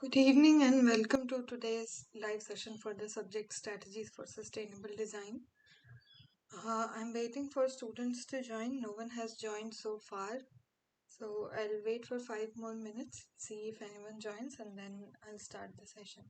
Good evening and welcome to today's live session for the subject Strategies for Sustainable Design. I'm waiting for students to join. No one has joined so far. So I'll wait for 5 more minutes, see if anyone joins, and then I'll start the session.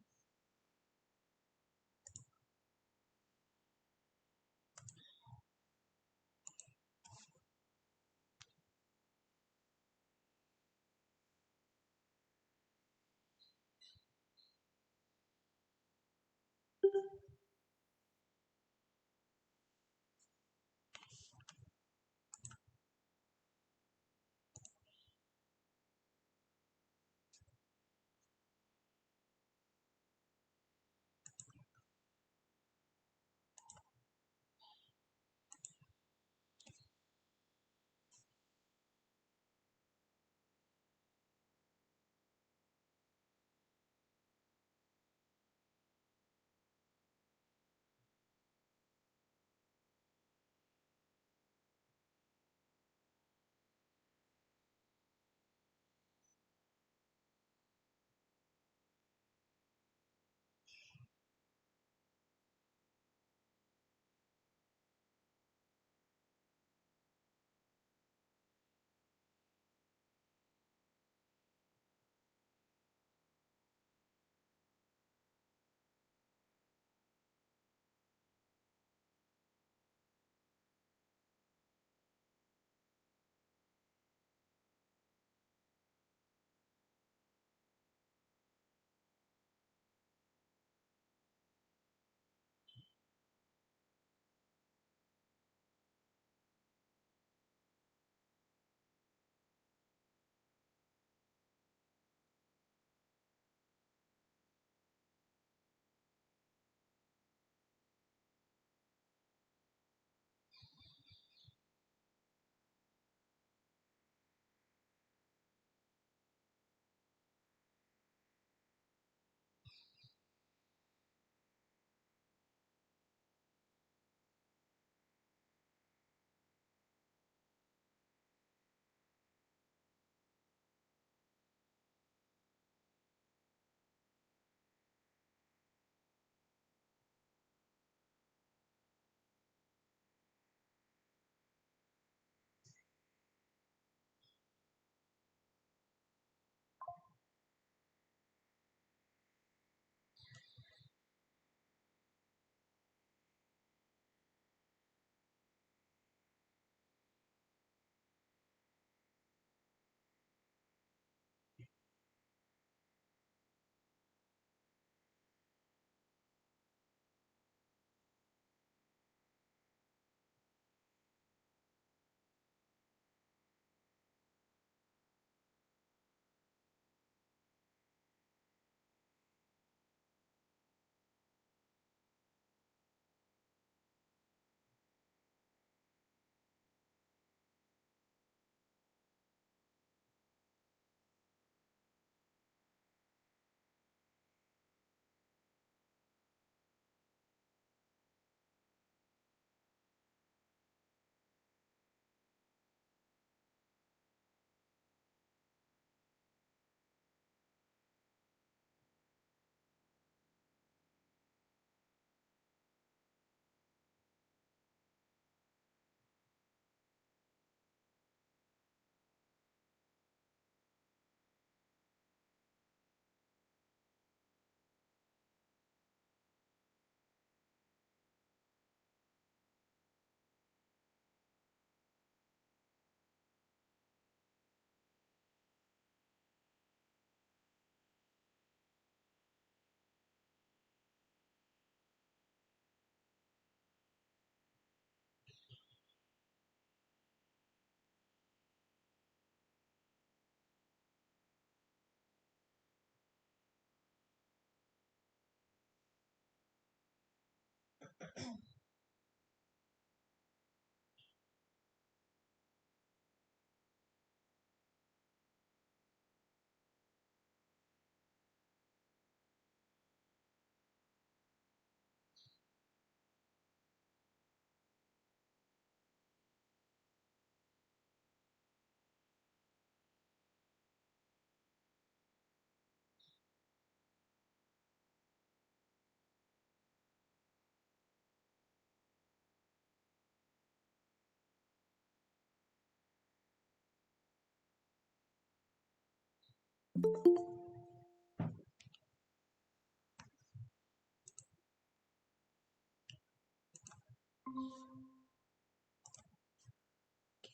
Okay,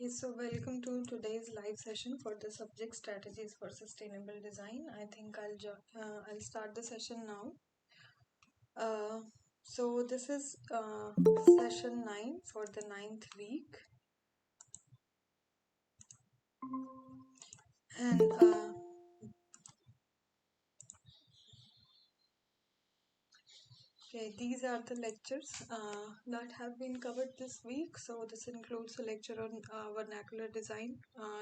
so welcome to today's live session for the subject strategies for sustainable design. I think I'll start the session now. So this is session 9 for the ninth week, and okay, these are the lectures that have been covered this week. So this includes a lecture on vernacular design.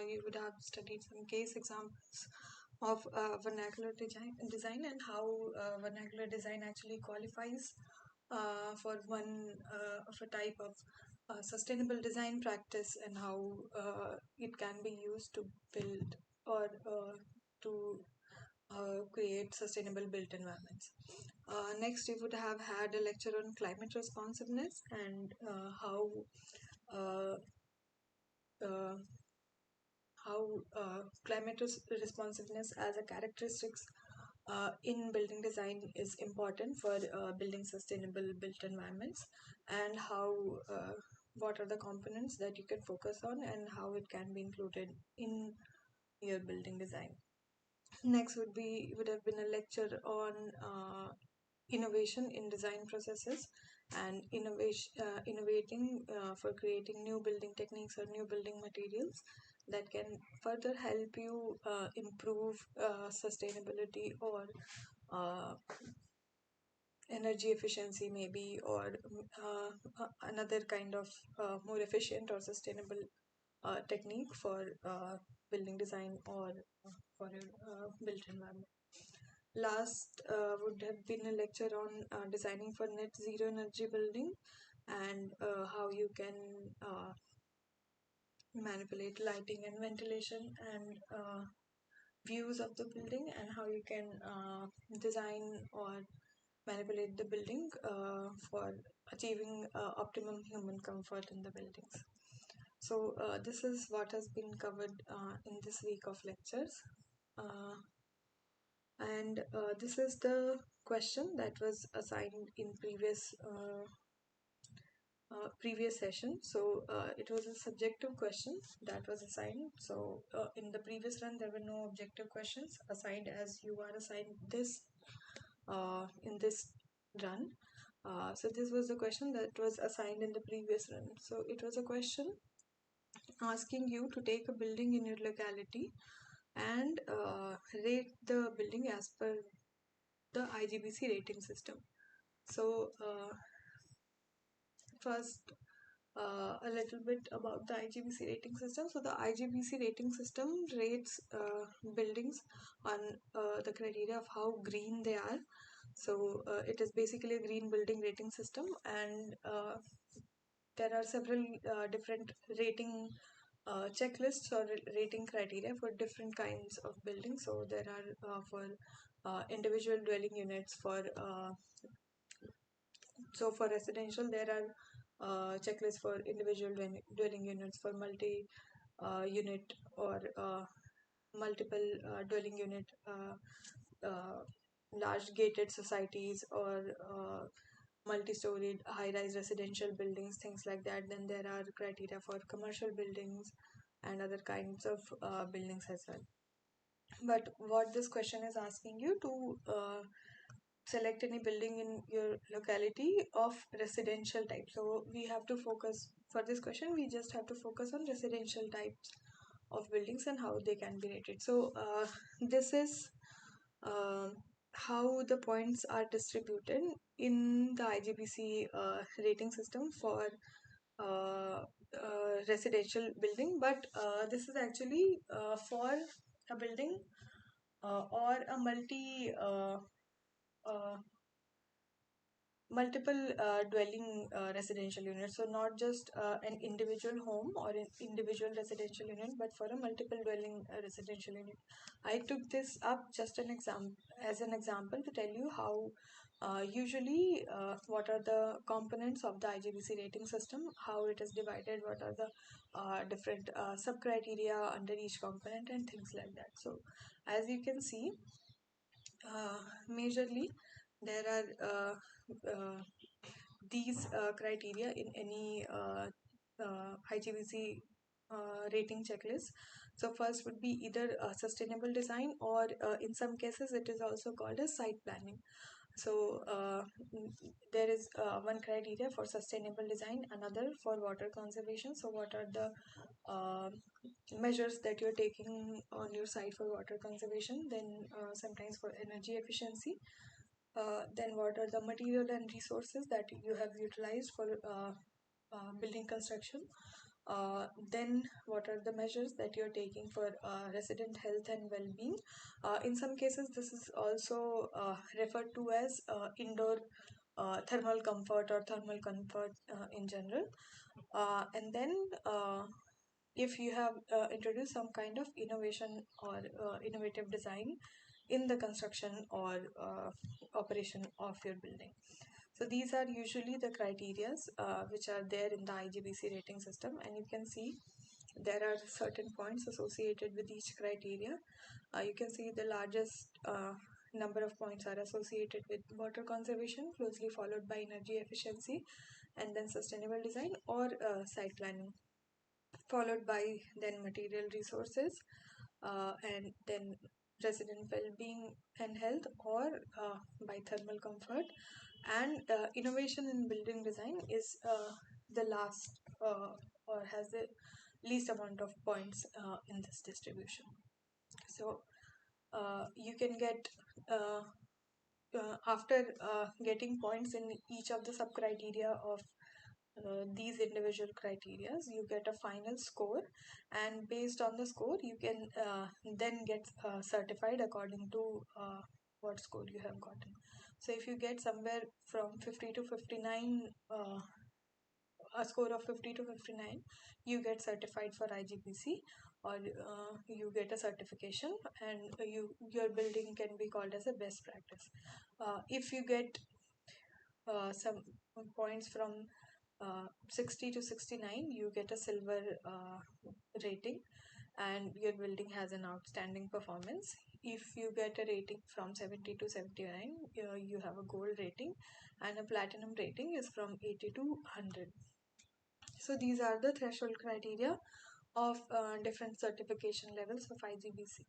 You would have studied some case examples of vernacular design and how vernacular design actually qualifies for one of a type of sustainable design practice, and how it can be used to build or to create sustainable built environments. Next, we would have had a lecture on climate responsiveness and uh, uh, how climate responsiveness as a characteristics in building design is important for building sustainable built environments, and how what are the components that you can focus on and how it can be included in your building design. Next would have been a lecture on innovation in design processes and innovating for creating new building techniques or new building materials that can further help you improve sustainability or uh, energy efficiency maybe, or another kind of more efficient or sustainable technique for building design or for a built environment. Last would have been a lecture on designing for net zero energy building, and how you can manipulate lighting and ventilation and views of the building, and how you can design or manipulate the building for achieving optimum human comfort in the buildings. So this is what has been covered in this week of lectures. Uh, and this is the question that was assigned in previous session. So it was a subjective question that was assigned. So in the previous run there were no objective questions assigned as you are assigned this in this run. So this was the question that was assigned in the previous run. So it was a question asking you to take a building in your locality and rate the building as per the IGBC rating system. So first, a little bit about the IGBC rating system. So the IGBC rating system rates buildings on the criteria of how green they are. So it is basically a green building rating system, and there are several different rating checklists or rating criteria for different kinds of buildings. So there are for individual dwelling units. So for residential, there are checklists for individual dwelling units, for multi unit or multiple dwelling unit, large gated societies, or multi-storied high-rise residential buildings, things like that. Then there are criteria for commercial buildings and other kinds of buildings as well. But what this question is asking you to select any building in your locality of residential type. So we have to focus for this question. We just have to focus on residential types of buildings and how they can be rated. So this is how the points are distributed in the IGBC rating system for residential building. But this is actually for a building or a uh, multiple dwelling residential units. So not just an individual home or an individual residential unit, but for a multiple dwelling residential unit. I took this up just an example as an example to tell you how Usually, what are the components of the IGBC rating system, how it is divided, what are the different sub-criteria under each component, and things like that. So, as you can see, majorly there are these criteria in any IGBC rating checklist. So first would be either sustainable design, or in some cases it is also called as site planning. So there is one criteria for sustainable design, another for water conservation. So what are the uh, measures that you're taking on your site for water conservation? Then sometimes for energy efficiency. Then what are the material and resources that you have utilized for building construction? Then what are the measures that you're taking for resident health and well-being? In some cases, this is also referred to as indoor thermal comfort or thermal comfort in general. And then if you have introduced some kind of innovation or innovative design in the construction or operation of your building. So these are usually the criterias which are there in the IGBC rating system, and you can see there are certain points associated with each criteria. You can see the largest number of points are associated with water conservation, closely followed by energy efficiency, and then sustainable design or site planning, followed by then material resources, and then resident well-being and health, or by thermal comfort. And innovation in building design is the last or has the least amount of points in this distribution. So you can get after getting points in each of the sub criteria of these individual criterias, you get a final score, and based on the score you can then get certified according to what score you have gotten. So if you get somewhere from 50 to 59, a score of 50 to 59, you get certified for IGBC, or you get a certification, and your building can be called as a best practice. If you get some points from 60 to 69, you get a silver rating, and your building has an outstanding performance. If you get a rating from 70 to 79, you have a gold rating, and a platinum rating is from 80 to 100. So these are the threshold criteria of different certification levels of IGBC.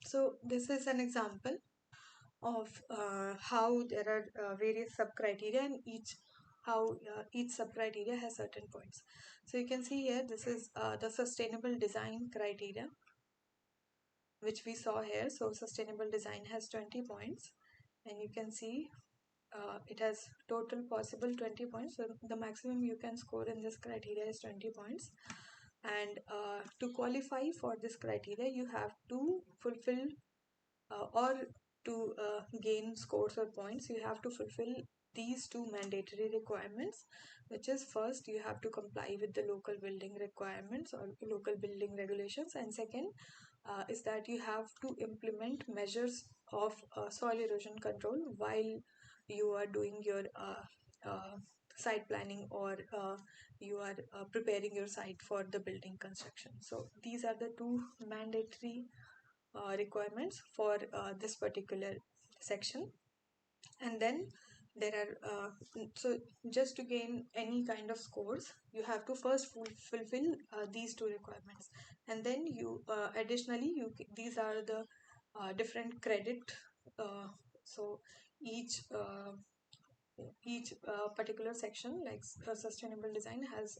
So this is an example of how there are various sub criteria, and each sub criteria has certain points. So you can see here, this is the sustainable design criteria which we saw here. So sustainable design has 20 points, and you can see it has total possible 20 points. So the maximum you can score in this criteria is 20 points. And to qualify for this criteria, you have to fulfill or to gain scores or points, you have to fulfill these two mandatory requirements, which is, first, you have to comply with the local building requirements or local building regulations, and second is that you have to implement measures of soil erosion control while you are doing your site planning, or you are preparing your site for the building construction. So these are the two mandatory requirements for this particular section. And then there are so just to gain any kind of scores, you have to first fulfill these two requirements, and then you additionally these are the different credit. So each particular section, like sustainable design, has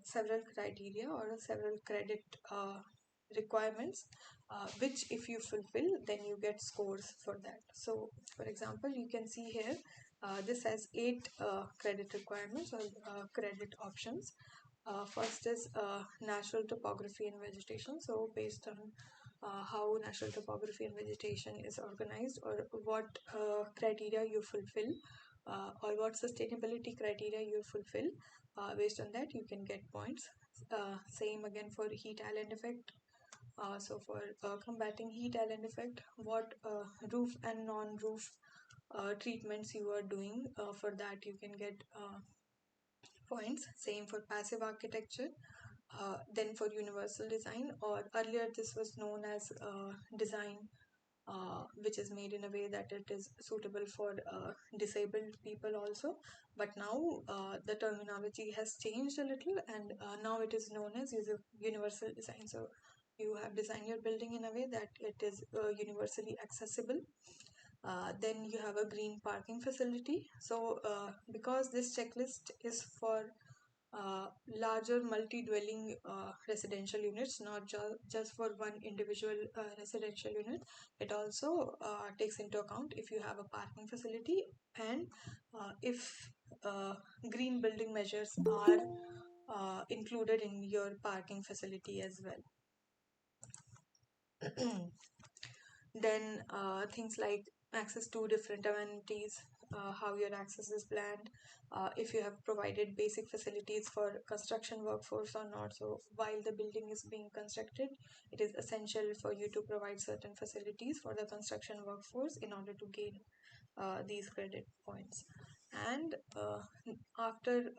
several criteria or several credit requirements, which if you fulfill, then you get scores for that. So for example, you can see here, this has 8 credit requirements or credit options. First is natural topography and vegetation. So based on how natural topography and vegetation is organized, or what criteria you fulfill, or what sustainability criteria you fulfill, based on that you can get points. Same again for heat island effect. So for combating heat island effect, what roof and non-roof treatments you are doing. For that you can get points. Same for passive architecture. Then for universal design, or earlier this was known as design which is made in a way that it is suitable for disabled people also. But now the terminology has changed a little, and now it is known as universal design. So you have designed your building in a way that it is universally accessible. Then you have a green parking facility. So because this checklist is for larger multi-dwelling residential units, not just for one individual residential unit. It also takes into account if you have a parking facility, and if green building measures are included in your parking facility as well. Then things like access to different amenities, how your access is planned, if you have provided basic facilities for construction workforce or not. So while the building is being constructed, it is essential for you to provide certain facilities for the construction workforce in order to gain these credit points. And after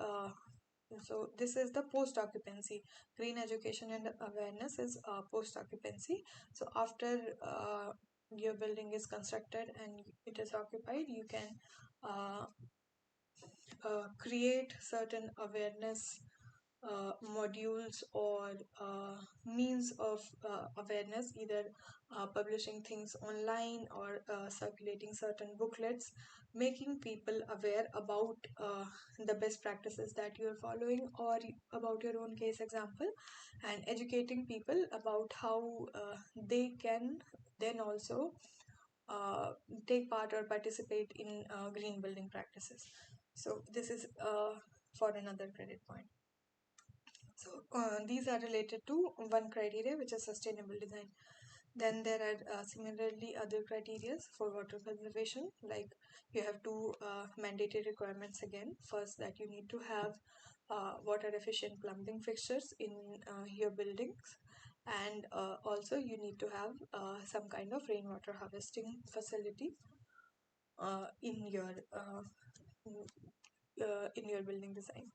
so this is the post occupancy. Green education and awareness is post occupancy. So after your building is constructed and it is occupied, you can uh, create certain awareness modules or means of awareness, either publishing things online or circulating certain booklets, making people aware about the best practices that you are following or about your own case example, and educating people about how they can then also uh, take part or participate in green building practices. So this is for another credit point. So these are related to one criteria, which is sustainable design. Then there are similarly other criteria for water conservation, like you have two mandatory requirements again. First, that you need to have water efficient plumbing fixtures in your buildings, and also you need to have some kind of rainwater harvesting facility in your building design.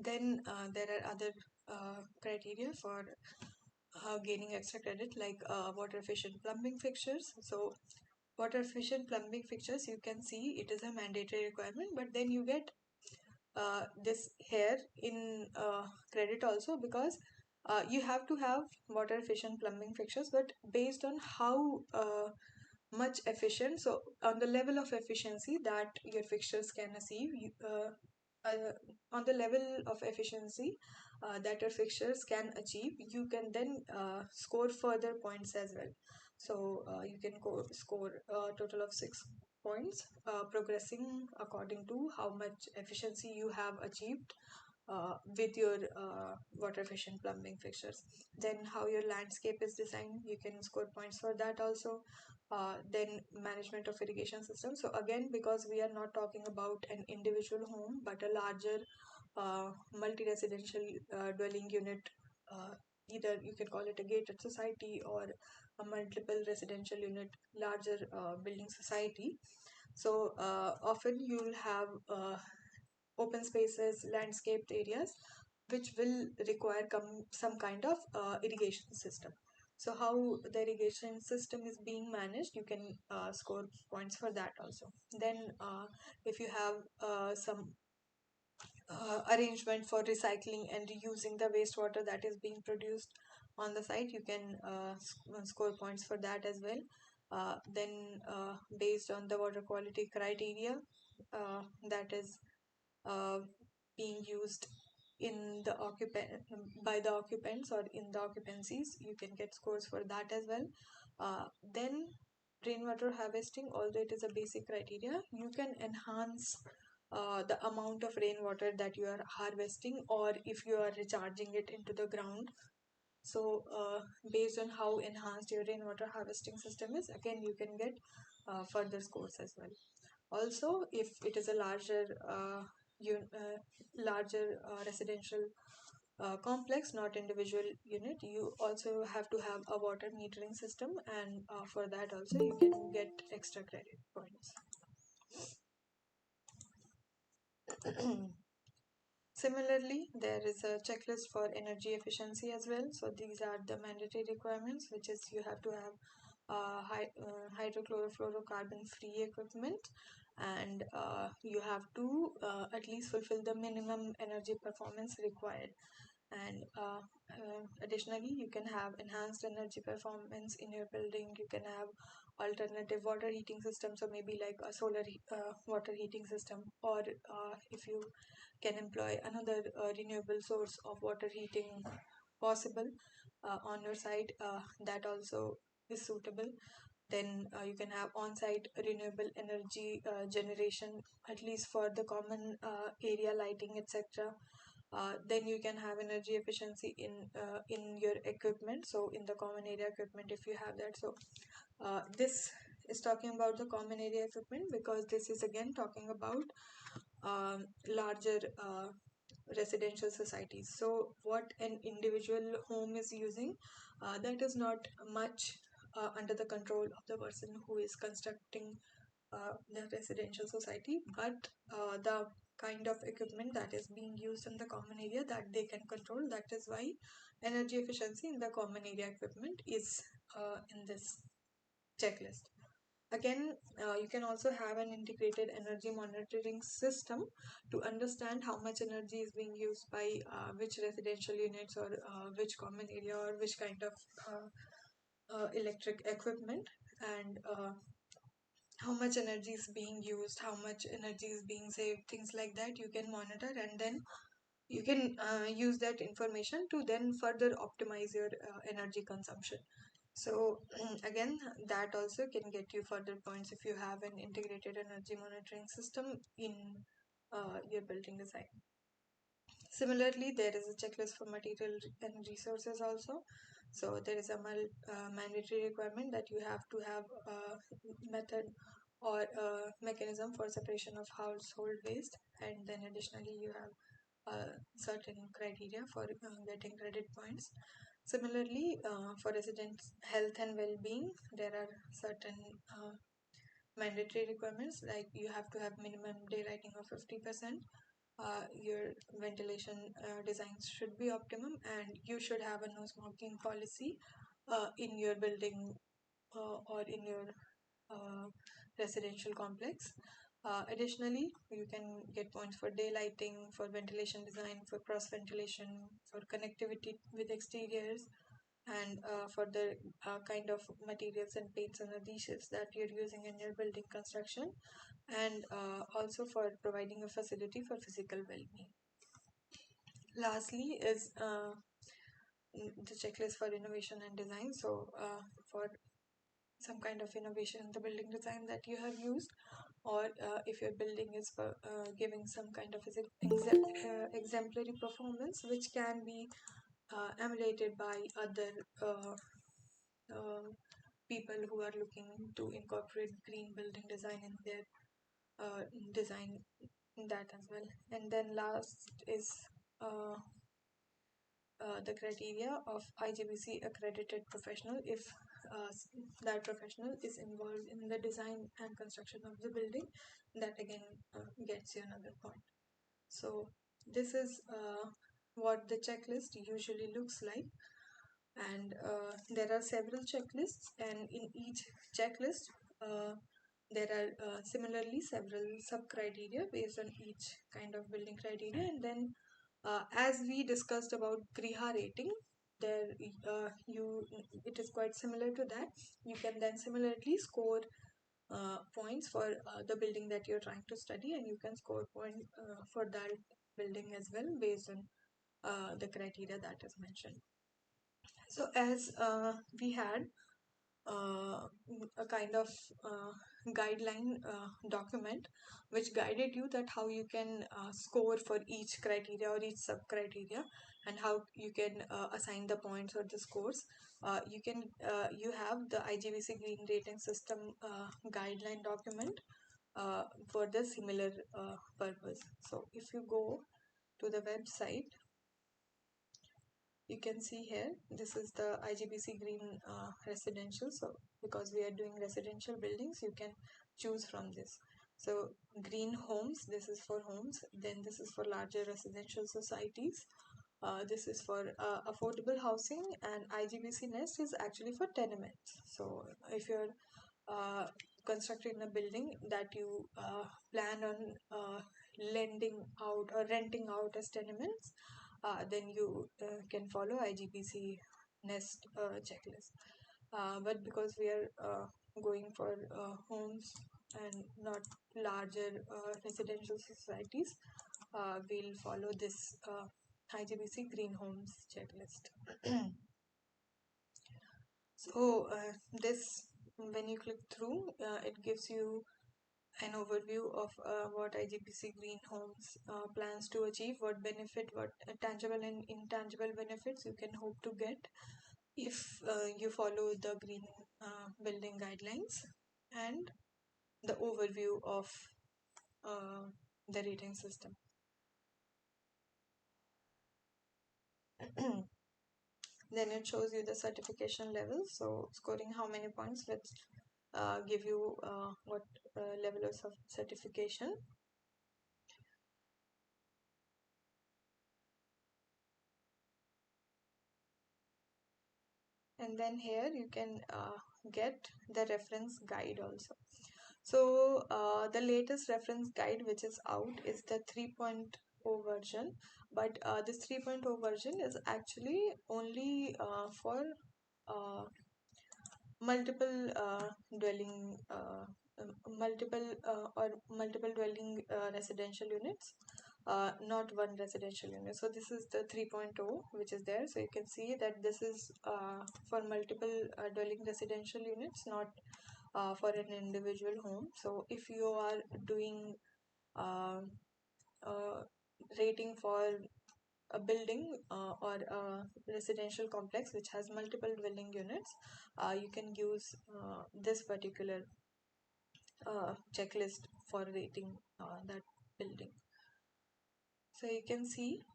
Then there are other criteria for gaining extra credit, like water efficient plumbing fixtures. So water efficient plumbing fixtures, you can see it is a mandatory requirement, but then you get this here in credit also, because you have to have water efficient plumbing fixtures, but based on how much efficient, so on the level of efficiency that your fixtures can achieve, on the level of efficiency that your fixtures can achieve, you can then score further points as well. So you can score a total of 6 points, progressing according to how much efficiency you have achieved with your water efficient plumbing fixtures. Then how your landscape is designed, you can score points for that also. Then management of irrigation system. So again, because we are not talking about an individual home but a larger multi-residential dwelling unit, uh, either you can call it a gated society or a multiple residential unit larger building society. So often you will have open spaces, landscaped areas, which will require some kind of irrigation system. So how the irrigation system is being managed, you can score points for that also. Then if you have some arrangement for recycling and reusing the wastewater that is being produced on the site, you can score points for that as well. Then based on the water quality criteria that is uh, being used in the by the occupants or in the occupancies, you can get scores for that as well. Then rainwater harvesting, although it is a basic criteria, you can enhance the amount of rainwater that you are harvesting, or if you are recharging it into the ground. So based on how enhanced your rainwater harvesting system is, again you can get further scores as well. Also, if it is a larger residential complex, not individual unit, you also have to have a water metering system, and for that also you can get extra credit points. Similarly, there is a checklist for energy efficiency as well. So these are the mandatory requirements, which is you have to have hydrochlorofluorocarbon free equipment, and you have to at least fulfill the minimum energy performance required. And additionally, you can have enhanced energy performance in your building. You can have alternative water heating systems, or maybe like a solar water heating system, or if you can employ another renewable source of water heating possible on your site, that also is suitable. Then you can have on-site renewable energy generation, at least for the common area lighting, etc. Then you can have energy efficiency in your equipment, so in the common area equipment if you have that. So this is talking about the common area equipment, because this is again talking about larger residential societies. So what an individual home is using, that is not much under the control of the person who is constructing the residential society, but the kind of equipment that is being used in the common area, that they can control. That is why energy efficiency in the common area equipment is in this checklist. Again, you can also have an integrated energy monitoring system to understand how much energy is being used by which residential units, or which common area, or which kind of electric equipment, and how much energy is being used, how much energy is being saved, things like that you can monitor, and then you can use that information to then further optimize your energy consumption. So again, that also can get you further points if you have an integrated energy monitoring system in your building design. Similarly, there is a checklist for material and resources also. So there is a mandatory requirement that you have to have a method or a mechanism for separation of household waste, and then additionally you have certain criteria for getting credit points. Similarly, for residents' health and well-being, there are certain mandatory requirements, like you have to have minimum daylighting of 50%. Your ventilation designs should be optimum, and you should have a no smoking policy in your building or in your uh, residential complex. Additionally, you can get points for daylighting, for ventilation design, for cross ventilation, for connectivity with exteriors, and for the kind of materials and paints and adhesives that you're using in your building construction, and also for providing a facility for physical well-being. Lastly is the checklist for innovation and design. So for some kind of innovation in the building design that you have used, or if your building is giving some kind of exemplary performance, which can be emulated by other uh, people who are looking to incorporate green building design in their design, that as well. And then last is the criteria of IGBC accredited professional, if uh, that professional is involved in the design and construction of the building, that again gets you another point. So this is what the checklist usually looks like, and there are several checklists, and in each checklist there are similarly several sub criteria based on each kind of building criteria. And then as we discussed about Griha rating, there it is quite similar to that. You can then similarly score points for the building that you're trying to study, and you can score point for that building as well based on the criteria that is mentioned. So as we had uh, a kind of guideline document which guided you that how you can score for each criteria or each sub criteria, and how you can assign the points or the scores. You have the IGBC green rating system guideline document for the similar purpose. So if you go to the website, you can see here, this is the IGBC green residential. So because we are doing residential buildings, you can choose from this. So green homes, this is for homes. Then this is for larger residential societies. This is for affordable housing, and IGBC Nest is actually for tenements. So if you're uh, constructing a building that you plan on lending out or renting out as tenements, then you can follow IGBC Nest checklist. But because we are going for homes and not larger residential societies, we'll follow this IGBC Green Homes checklist. So this, when you click through, it gives you an overview of what IGBC Green Homes plans to achieve, what benefit, what tangible and intangible benefits you can hope to get if you follow the green building guidelines, and the overview of uh, the rating system. Then it shows you the certification level. So scoring how many points, let's give you what level of certification. And then here you can get the reference guide also. So the latest reference guide which is out is the 3.0 version, but this 3.0 version is actually only for uh, multiple dwelling multiple or multiple dwelling residential units, not one residential unit. So this is the 3.0 which is there. So you can see that this is for multiple dwelling residential units, not for an individual home. So if you are doing uh, uh, rating for a building or a residential complex which has multiple dwelling units, you can use this particular checklist for rating that building. So you can see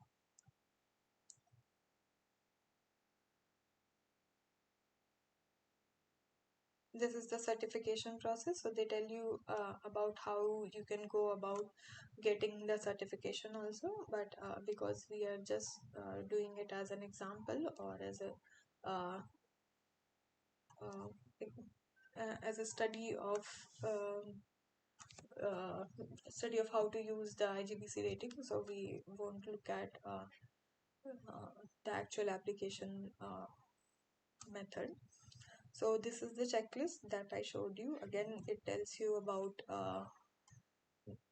this is the certification process. So they tell you about how you can go about getting the certification also, but because we are just doing it as an example or uh, uh, as a uh, study of how to use the IGBC rating, so we won't look at the actual application method. So this is the checklist that I showed you. Again, it tells you about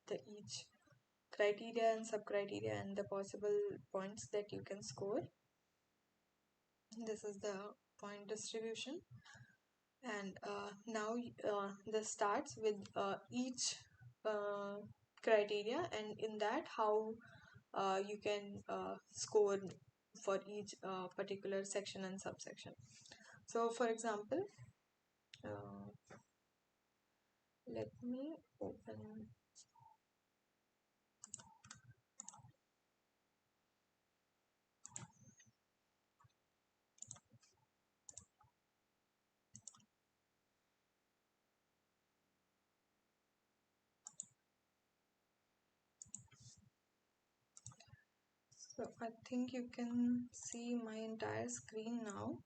the each criteria and sub-criteria and the possible points that you can score. This is the point distribution. And now this starts with each uh, criteria, and in that how you can score for each particular section and subsection. So for example, let me open. So I think you can see my entire screen now.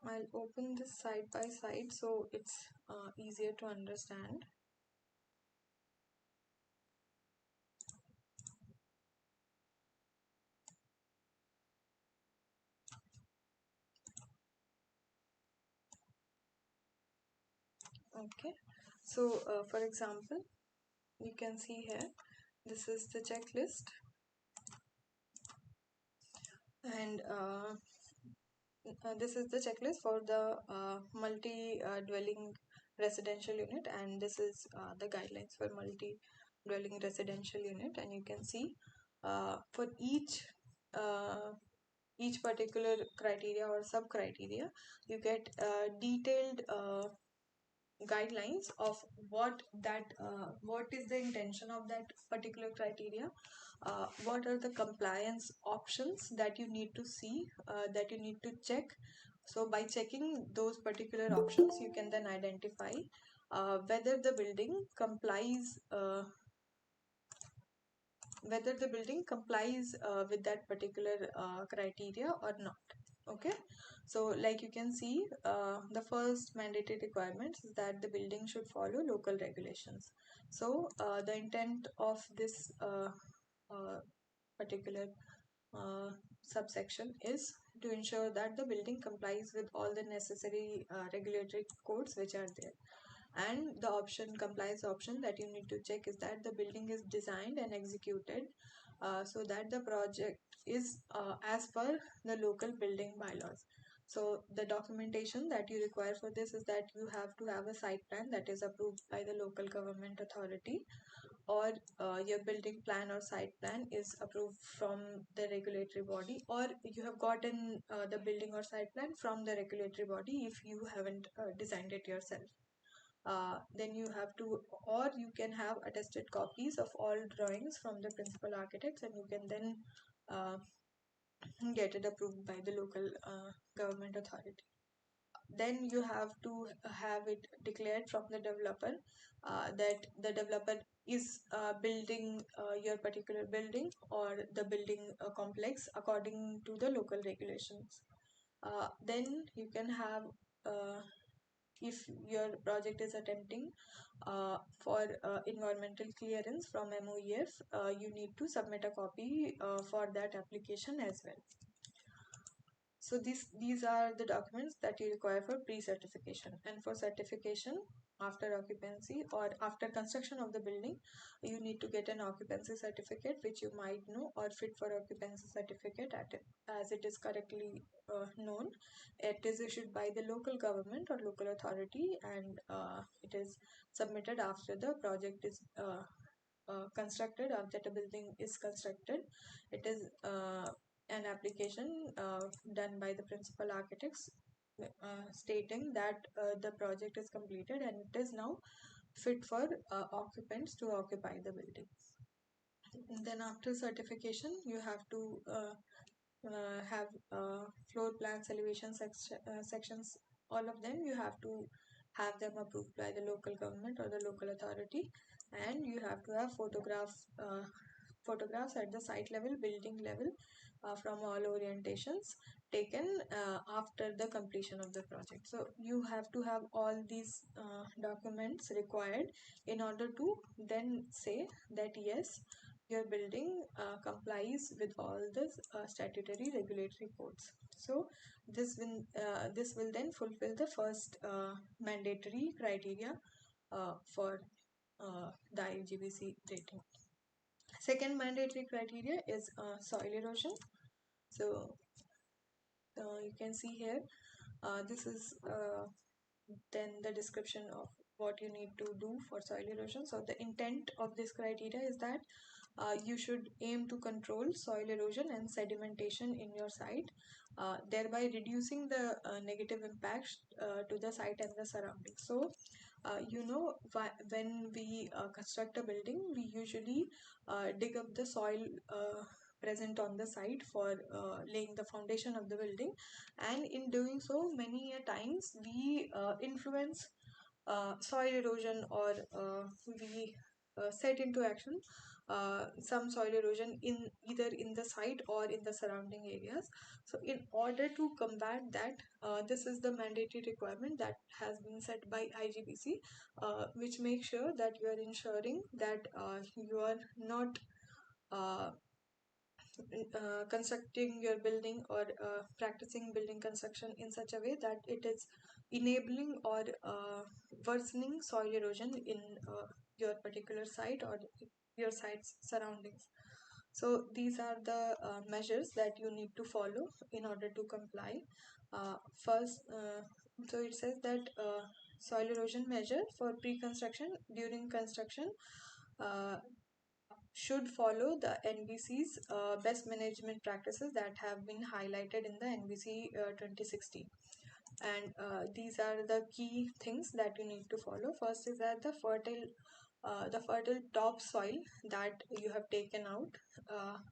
I'll open this side by side so it's easier to understand. Okay, so for example, you can see here, this is the checklist, and this is the checklist for the multi-dwelling residential unit, and this is the guidelines for multi-dwelling residential unit. And you can see for uh, each particular criteria or sub criteria, you get detailed guidelines of what is the intention of that particular criteria, what are the compliance options that you need to see, that you need to check, So by checking those particular options, you can then identify whether the building complies with that particular criteria or not. Okay, so like you can see, the first mandatory requirement is that the building should follow local regulations. So the intent of this particular uh, subsection is to ensure that the building complies with all the necessary regulatory codes which are there. And the option that you need to check is that the building is designed and executed so that the project is as per the local building bylaws. So the documentation that you require for this is that you have to have a site plan that is approved by the local government authority, or your building plan or site plan is approved from the regulatory body, or you have gotten the building or site plan from the regulatory body if you haven't designed it yourself. Then you have to, or you can have attested copies of all drawings from the principal architects, and you can then uh, get it approved by the local government authority. Then you have to have it declared from the developer that the developer is building your particular building or the building complex according to the local regulations. Then you can have, if your project is attempting for environmental clearance from MOEF, you need to submit a copy for that application as well. So these are the documents that you require for pre-certification. And for certification, after occupancy or after construction of the building, you need to get an occupancy certificate, which you might know, or fit for occupancy certificate as it is correctly known. It is issued by the local government or local authority, and it is submitted after the project is constructed, after the building is constructed. It is an application done by the principal architects stating that the project is completed and it is now fit for occupants to occupy the building. Then after certification, you have to have floor plans, elevation sections, all of them you have to have them approved by the local government or the local authority, and you have to have photographs at the site level, building level, from all orientations taken after the completion of the project. So you have to have all these documents required in order to then say that yes, your building complies with all the statutory regulatory codes. So this will then fulfill the first mandatory criteria for the IGBC rating. Second mandatory criteria is soil erosion. So you can see here, this is then the description of what you need to do for soil erosion. So the intent of this criteria is that you should aim to control soil erosion and sedimentation in your site, thereby reducing the negative impacts to the site and the surroundings. So when we construct a building, we usually dig up the soil present on the site for laying the foundation of the building, and in doing so, many a times we influence soil erosion, or we set into action some soil erosion in either in the site or in the surrounding areas. So in order to combat that, this is the mandatory requirement that has been set by IGBC, which makes sure that you are ensuring that you are not uh, constructing your building or practicing building construction in such a way that it is enabling or worsening soil erosion in your particular site or your site's surroundings. So these are the measures that you need to follow in order to comply. First, so it says that soil erosion measure for pre-construction, during construction, uh, should follow the NBC's best management practices that have been highlighted in the NBC 2016. And these are the key things that you need to follow. First is that the fertile topsoil that you have taken out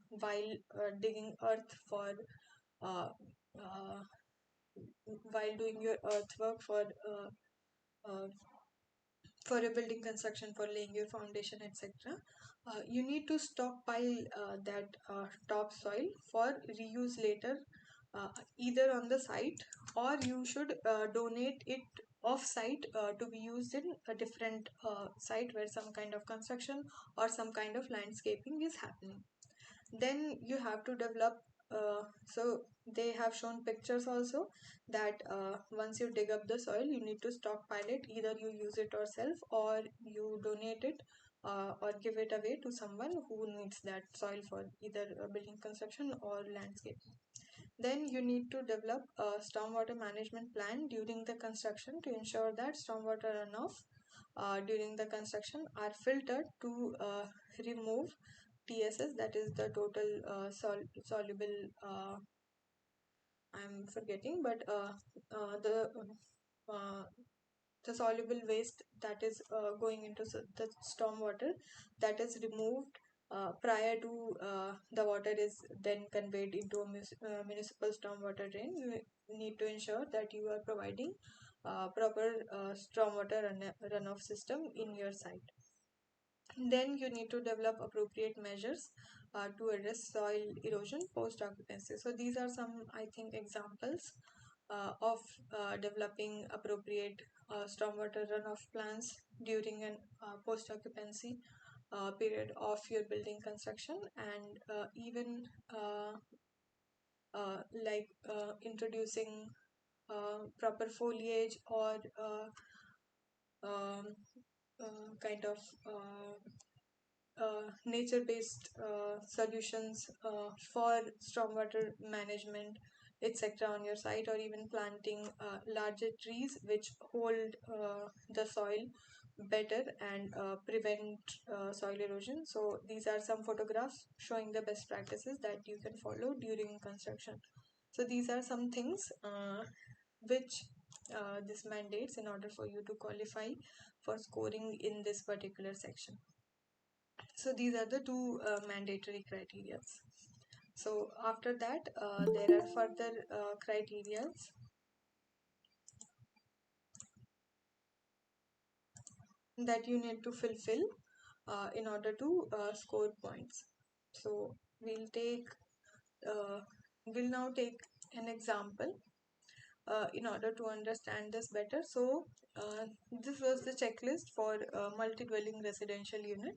while digging earth for uh, uh, while doing your earthwork uh, for a building construction, for laying your foundation, etc. You need to stockpile that topsoil for reuse later, either on the site, or you should donate it off site to be used in a different site where some kind of construction or some kind of landscaping is happening. Then you have to develop, so they have shown pictures also, that once you dig up the soil, you need to stockpile it. Either you use it yourself, or you donate it, or give it away to someone who needs that soil for either building construction or landscape. Then you need to develop a stormwater management plan during the construction to ensure that stormwater runoff during the construction are filtered to remove TSS, that is the total soluble, I'm forgetting, but uh, the soluble waste that is going into the stormwater, that is removed prior to the water is then conveyed into a municipal stormwater drain. You need to ensure that you are providing proper stormwater runoff system in your site. Then you need to develop appropriate measures to address soil erosion post occupancy. So these are some, I think, examples of developing appropriate stormwater runoff plans during an post occupancy period of your building construction, and even like introducing proper foliage or um, kind of nature-based solutions for stormwater management, etc. on your site, or even planting larger trees which hold the soil better and prevent soil erosion. So these are some photographs showing the best practices that you can follow during construction. So these are some things which this mandates in order for you to qualify for scoring in this particular section. So these are the two mandatory criteria. So after that, there are further criteria that you need to fulfill in order to score points. So uh, we'll now take an example in order to understand this better. So this was the checklist for multi-dwelling residential unit,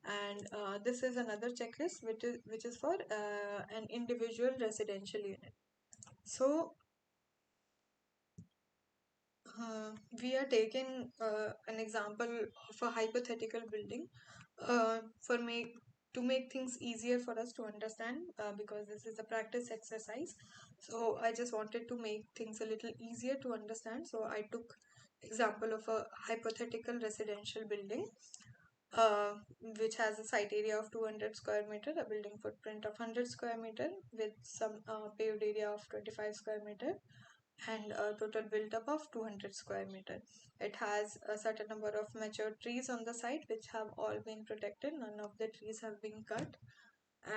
and this is another checklist which is for an individual residential unit. So we are taking an example of a hypothetical building for make to make things easier for us to understand, because this is a practice exercise. So I just wanted to make things a little easier to understand. So I took example of a hypothetical residential building uh, which has a site area of 200 square meter, a building footprint of 100 square meter with some paved area of 25 square meter, and a total built up of 200 square meter. It has a certain number of mature trees on the site which have all been protected. None of the trees have been cut,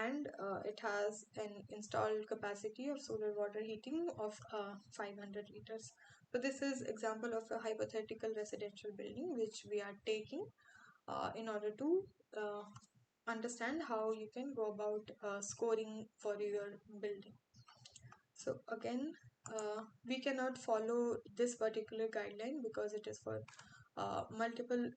and it has an installed capacity of solar water heating of 500 liters. So this is example of a hypothetical residential building which we are taking in order to uh, understand how you can go about scoring for your building. So again, we cannot follow this particular guideline because it is for multiple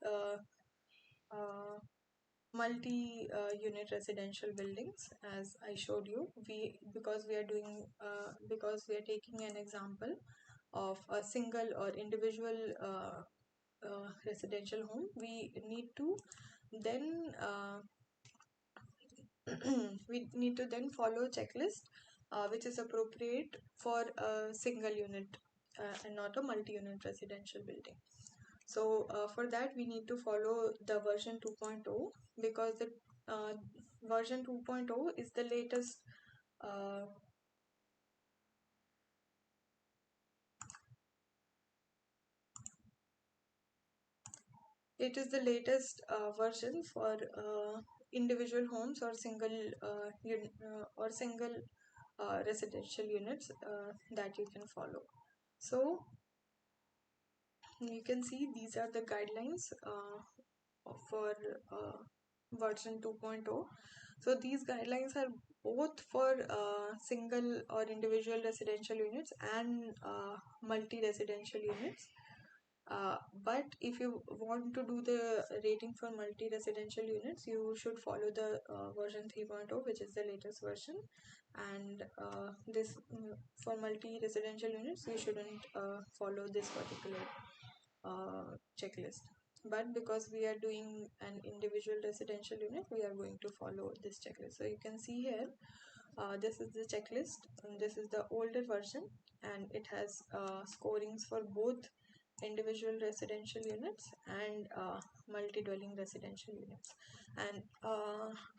multi-unit residential buildings. As I showed you, we because we are doing because we are taking an example of a single or individual residential home, we need to then we need to then follow checklist which is appropriate for a single unit and not a multi-unit residential building. So for that we need to follow the version 2.0, because the uh, version 2.0 is the latest uh, it is the latest version for individual homes or single residential units that you can follow. So you can see these are the guidelines for version 2.0. So these guidelines are both for single or individual residential units and multi-residential units. But if you want to do the rating for multi-residential units, you should follow the version 3.0, which is the latest version. And this for multi-residential units, you shouldn't follow this particular checklist. But because we are doing an individual residential unit, we are going to follow this checklist. So you can see here, this is the checklist, and this is the older version, and it has scorings for both individual residential units and multi-dwelling residential units. And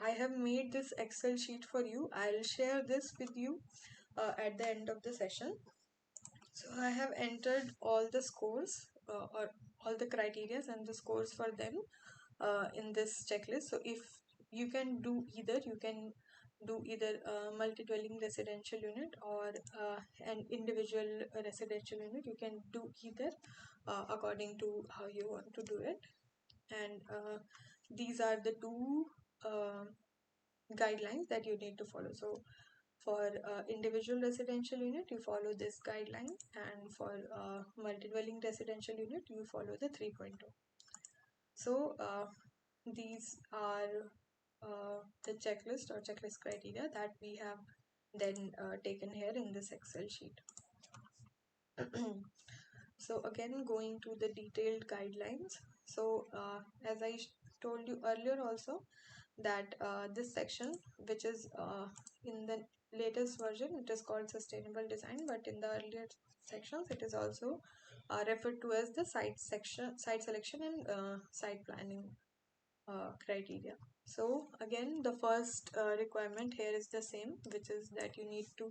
I have made this Excel sheet for you. I'll share this with you at the end of the session. So I have entered all the scores or all the criteria and the scores for them in this checklist. So if you can do either, you can do either a multi-dwelling residential unit or an individual residential unit. You can do either according to how you want to do it. And these are the two guidelines that you need to follow. So for individual residential unit, you follow this guideline, and for multi-dwelling residential unit, you follow the 3.0. So these are the checklist or checklist criteria that we have then taken here in this Excel sheet. So again, going to the detailed guidelines. So as I told you earlier also, that this section, which is in the latest version, it is called sustainable design, but in the earlier sections it is also referred to as the site selection and site planning criteria. So again, the first requirement here is the same, which is that you need to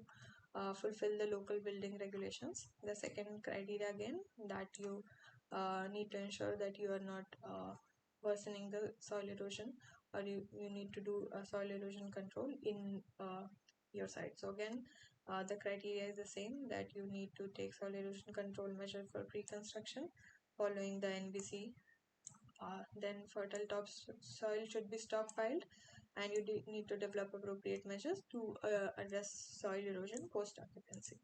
fulfill the local building regulations. The second criteria again, that you need to ensure that you are not worsening the soil erosion, or you need to do soil erosion control in your site. So again, the criteria is the same, that you need to take soil erosion control measure for pre-construction following the NBC. Then fertile topsoil should be stockpiled, and you need to develop appropriate measures to address soil erosion post occupancy.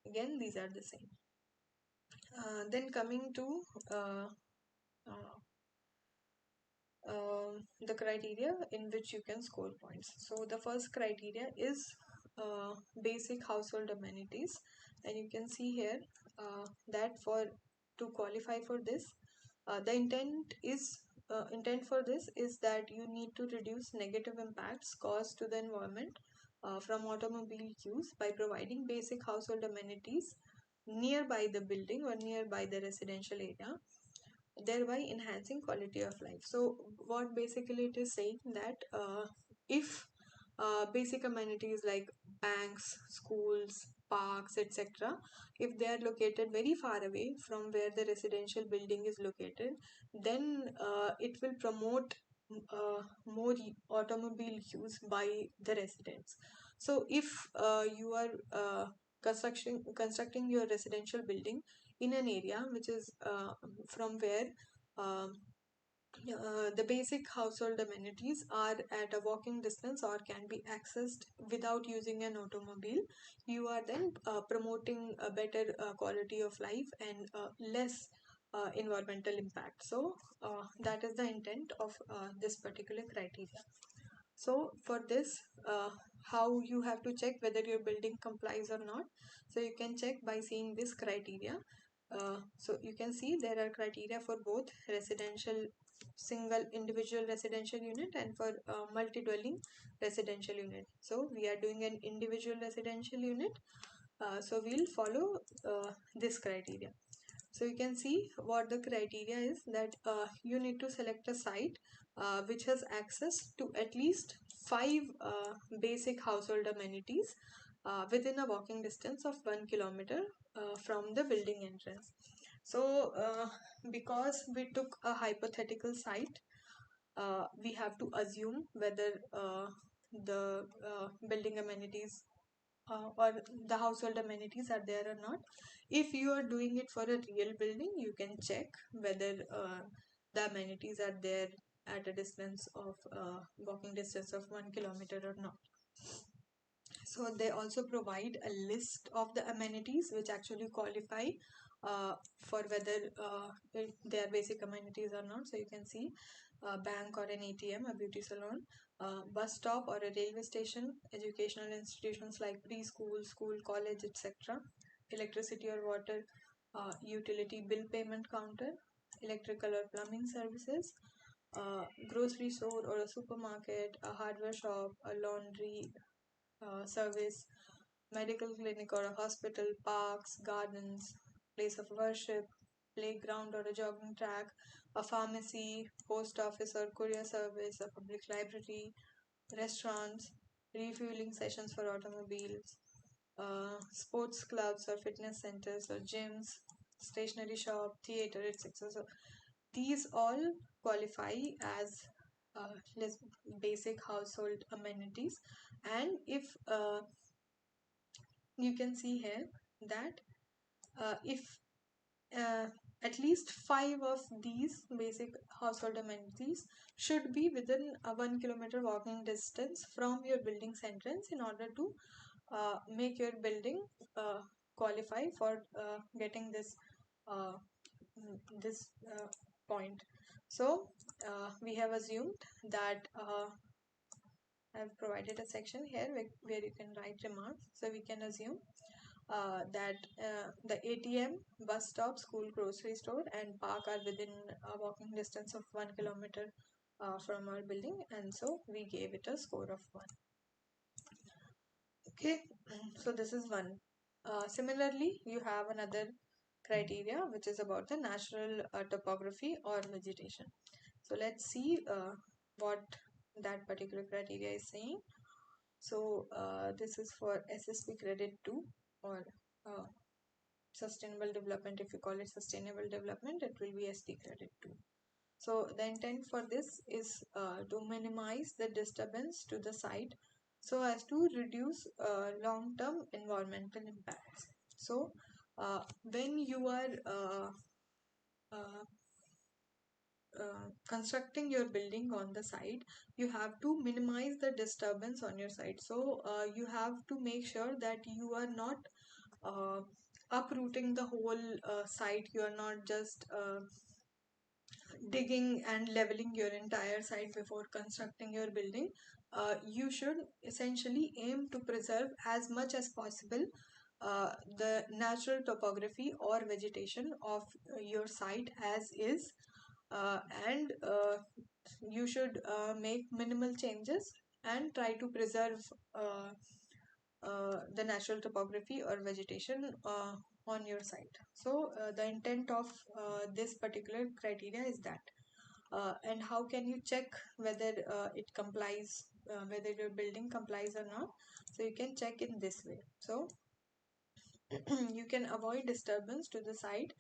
Again, these are the same. Then coming to uh, the criteria in which you can score points. So the first criteria is basic household amenities, and you can see here that for to qualify for this, the intent for this is that you need to reduce negative impacts caused to the environment from automobile use by providing basic household amenities nearby the building or nearby the residential area, thereby enhancing quality of life. So what basically it is saying, that if basic amenities like banks, schools, parks, etc., if they are located very far away from where the residential building is located, then it will promote more automobile use by the residents. So if you are constructing your residential building in an area which is from where um, the basic household amenities are at a walking distance or can be accessed without using an automobile, you are then promoting a better quality of life and less environmental impact. So that is the intent of this particular criteria. So for this, how you have to check whether your building complies or not. So you can check by seeing this criteria. So you can see there are criteria for both residential single individual residential unit and for multi-dwelling residential unit. So we are doing an individual residential unit. So we'll follow this criteria. So you can see what the criteria is, that you need to select a site which has access to at least 5 basic household amenities within a walking distance of 1 kilometer from the building entrance. So because we took a hypothetical site, we have to assume whether the building amenities or the household amenities are there or not. If you are doing it for a real building, you can check whether the amenities are there at a distance of walking distance of 1 kilometer or not. So they also provide a list of the amenities which actually qualify for whether they are basic amenities or not. So you can see a bank or an ATM, a beauty salon, bus stop or a railway station, educational institutions like preschool, school, college, etc., electricity or water, utility bill payment counter, electrical or plumbing services, grocery store or a supermarket, a hardware shop, a laundry service, medical clinic or a hospital, parks, gardens, place of worship, playground or a jogging track, a pharmacy, post office or courier service, a public library, restaurants, refueling sessions for automobiles, sports clubs or fitness centers or gyms, stationery shop, theater, etc. So these all qualify as less basic household amenities. And if you can see here that if uh, at least 5 of these basic household amenities should be within a 1 kilometer walking distance from your building's entrance in order to make your building qualify for getting uh, this point. So we have assumed that I've provided a section here where you can write remarks. So we can assume that the ATM, bus stop, school, grocery store, and park are within a walking distance of 1 kilometer from our building, and so we gave it a score of 1. Okay, so this is one. Similarly, you have another criteria which is about the natural topography or vegetation. So let's see what that particular criteria is saying. So this is for SSP credit 2 or uh, sustainable development. If you call it sustainable development, it will be SD credit 2. So the intent for this is to minimize the disturbance to the site so as to reduce long-term environmental impacts. So when you are uh, constructing your building on the site, you have to minimize the disturbance on your site. So you have to make sure that you are not uh, uprooting the whole site. You are not just digging and leveling your entire site before constructing your building. You should essentially aim to preserve as much as possible the natural topography or vegetation of your site as is, and you should make minimal changes and try to preserve the natural topography or vegetation on your site. So the intent of this particular criteria is that. And how can you check whether it complies, whether your building complies or not? So you can check in this way. So you can avoid disturbance to the site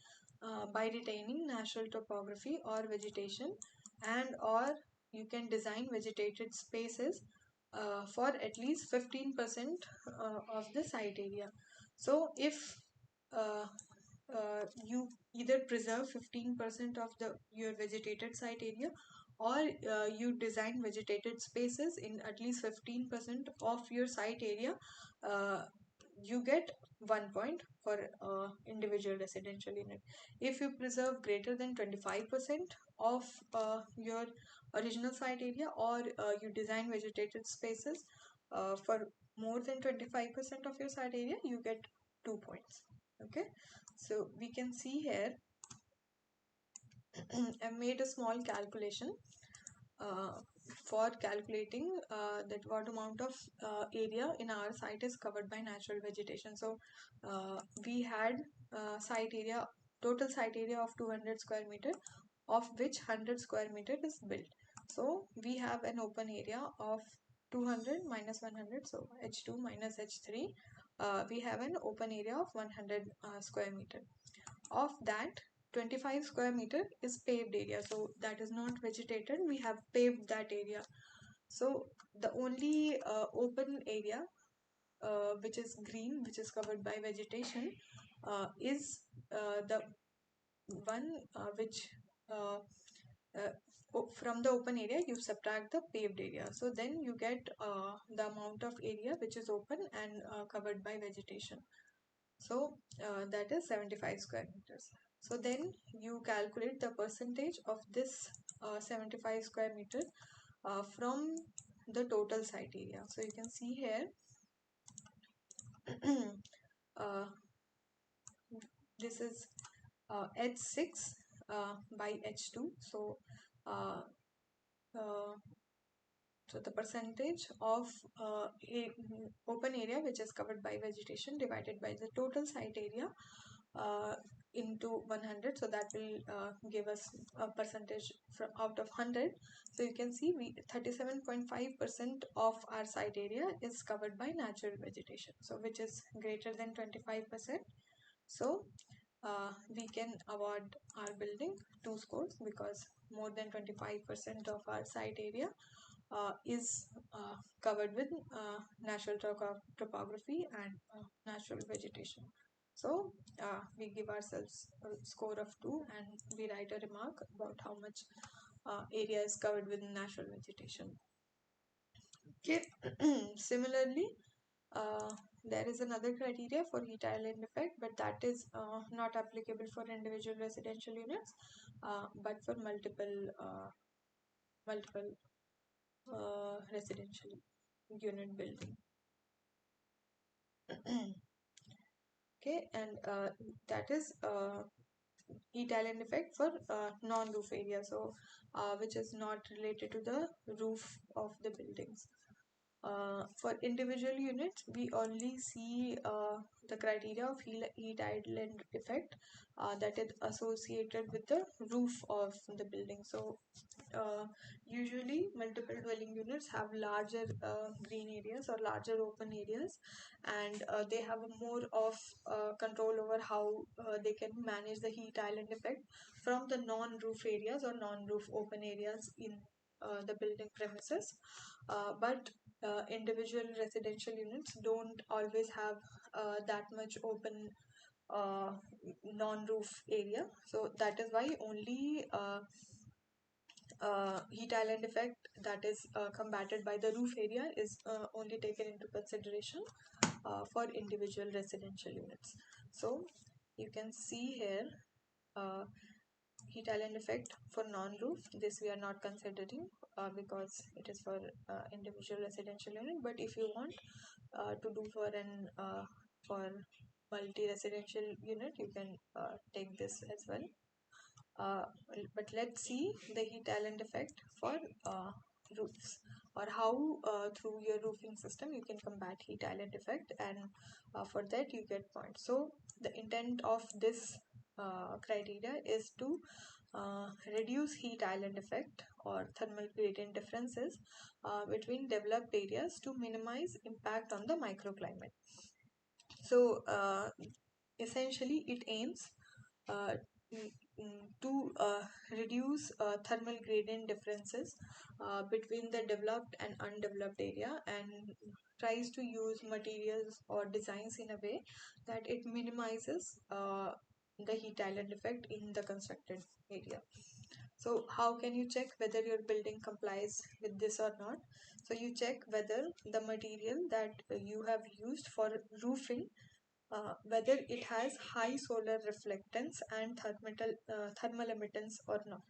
by retaining natural topography or vegetation, and or you can design vegetated spaces for at least 15% of the site area. So if uh, you either preserve 15% of the your vegetated site area, or you design vegetated spaces in at least 15% of your site area, uh, you get 1 point for individual residential unit. If you preserve greater than 25% of your original site area, or you design vegetated spaces for more than 25% of your site area, you get 2 points. Okay, so we can see here I made a small calculation uh, for calculating that what amount of area in our site is covered by natural vegetation. So we had site area, total site area of 200 square meter, of which 100 square meter is built. So we have an open area of 200 minus 100, so H2 minus H3. We have an open area of 100 square meter. Of that, 25 square meter is paved area, so that is not vegetated. We have paved that area. So the only open area which is green, which is covered by vegetation, is the one which from the open area you subtract the paved area. So then you get the amount of area which is open and covered by vegetation. So that is 75 square meters. So then you calculate the percentage of this 75 square meter from the total site area. So you can see here uh, this is H6 by H2. Uh, uh, so the percentage of open area which is covered by vegetation divided by the total site area uh, into 100, so that will give us a percentage out of 100. So you can see we 37.5% of our site area is covered by natural vegetation, so which is greater than 25%. So we can award our building 2 scores because more than 25% of our site area is covered with natural topography and natural vegetation. So we give ourselves a score of 2 and we write a remark about how much area is covered with natural vegetation. Okay. Similarly, uh, there is another criteria for heat island effect, but that is not applicable for individual residential units, but for multiple residential unit building. Okay, and that is heat island effect for non-roof area, so which is not related to the roof of the buildings. For individual units, we only see the criteria of heat island effect that is associated with the roof of the building. So usually multiple dwelling units have larger green areas or larger open areas, and they have a more of control over how they can manage the heat island effect from the non-roof areas or non-roof open areas in the building premises. But individual residential units don't always have that much open uh, non-roof area, so that is why only heat island effect that is combated by the roof area is only taken into consideration for individual residential units. So you can see here uh, heat island effect for non-roof, this we are not considering because it is for individual residential unit. But if you want to do for multi-residential unit, you can take this as well. Uh, but let's see the heat island effect for roofs, or how through your roofing system you can combat heat island effect, and for that you get points. So the intent of this criteria is to reduce heat island effect or thermal gradient differences between developed areas to minimize impact on the microclimate. So essentially it aims uh, to reduce thermal gradient differences between the developed and undeveloped area, and tries to use materials or designs in a way that it minimizes the heat island effect in the constructed area. So how can you check whether your building complies with this or not? So you check whether the material that you have used for roofing, whether it has high solar reflectance and thermal emittance or not.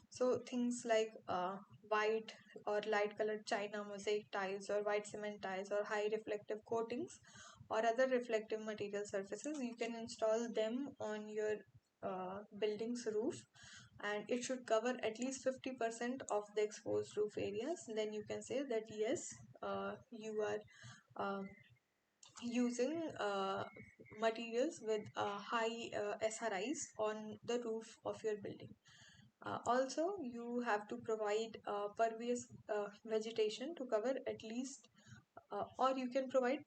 So things like white or light colored china mosaic tiles or white cement tiles or high reflective coatings or other reflective material surfaces, you can install them on your building's roof, and it should cover at least 50% of the exposed roof areas. Then you can say that yes, you are using materials with high SRIs on the roof of your building. Also, you have to provide pervious vegetation to cover at least or you can provide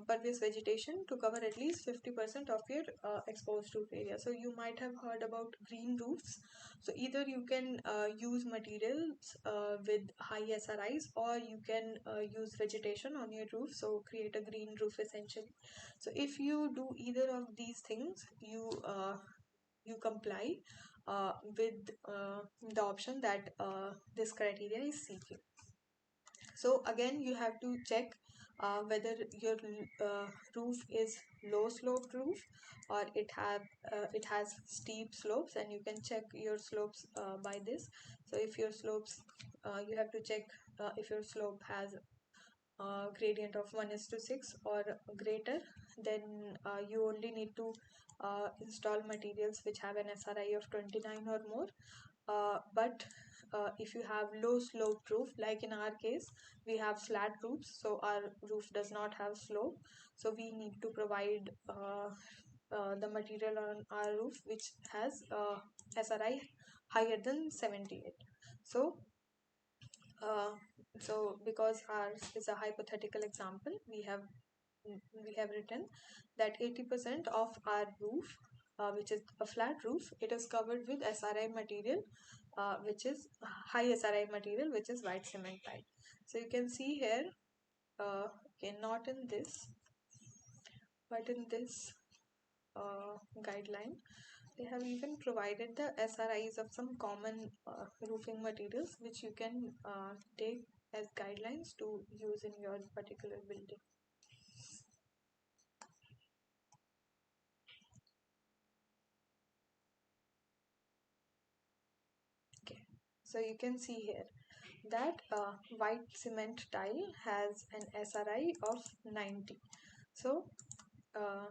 pervious vegetation to cover at least 50% of your exposed roof area. So you might have heard about green roofs. So either you can use materials with high SRIs, or you can use vegetation on your roof, so create a green roof essentially. So if you do either of these things, you comply with the option that this criteria is seeking. So again, you have to check whether your roof is low sloped roof, or it has steep slopes, and you can check your slopes by this. So if your slopes, you have to check if your slope has gradient of 1:6 or greater, then you only need to install materials which have an SRI of 29 or more. But if you have low slope roof, like in our case, we have flat roofs, so our roof does not have slope. So we need to provide the material on our roof which has SRI higher than 78. So uh, because ours is a hypothetical example, we have written that 80% of our roof, which is a flat roof, it is covered with SRI material, which is high SRI material, which is white cement tile. So you can see here, okay, not in this, but in this guideline, they have even provided the SRIs of some common roofing materials, which you can take as guidelines to use in your particular building. Okay, so you can see here that white cement tile has an SRI of 90. So uh,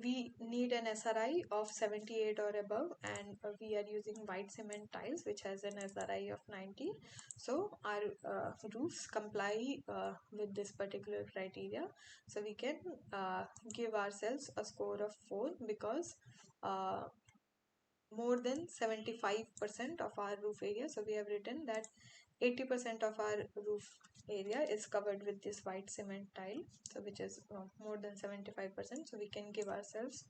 we need an SRI of 78 or above, and we are using white cement tiles which has an SRI of 90. So our roofs comply with this particular criteria. So we can give ourselves a score of 4, because uh, more than 75% of our roof area, so we have written that 80% of our roof area is covered with this white cement tile, so which is more than 75%. So we can give ourselves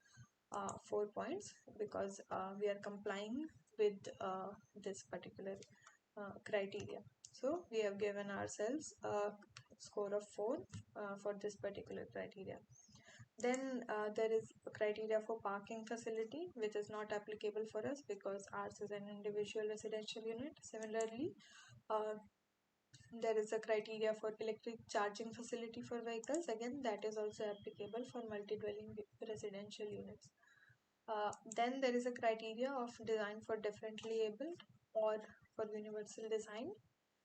4 points, because we are complying with this particular criteria. So we have given ourselves a score of 4 for this particular criteria. Then there is a criteria for parking facility, which is not applicable for us because ours is an individual residential unit. Similarly, uh, there is a criteria for electric charging facility for vehicles. Again, that is also applicable for multi-dwelling residential units. Then there is a criteria of design for differently abled or for universal design.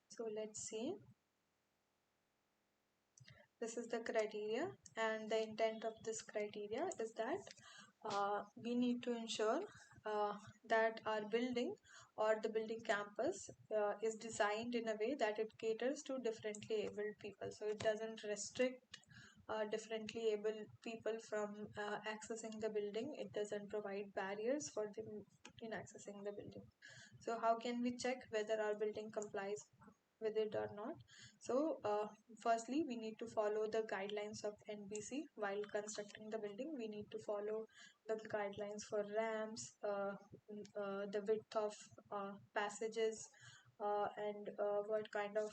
So let's see. This is the criteria, and the intent of this criteria is that we need to ensure uh, that our building or the building campus is designed in a way that it caters to differently abled people. So it doesn't restrict differently able people from accessing the building. It doesn't provide barriers for them in accessing the building. So how can we check whether our building complies with it or not? So firstly, we need to follow the guidelines of NBC while constructing the building. We need to follow the guidelines for ramps, the width of passages, and what kind of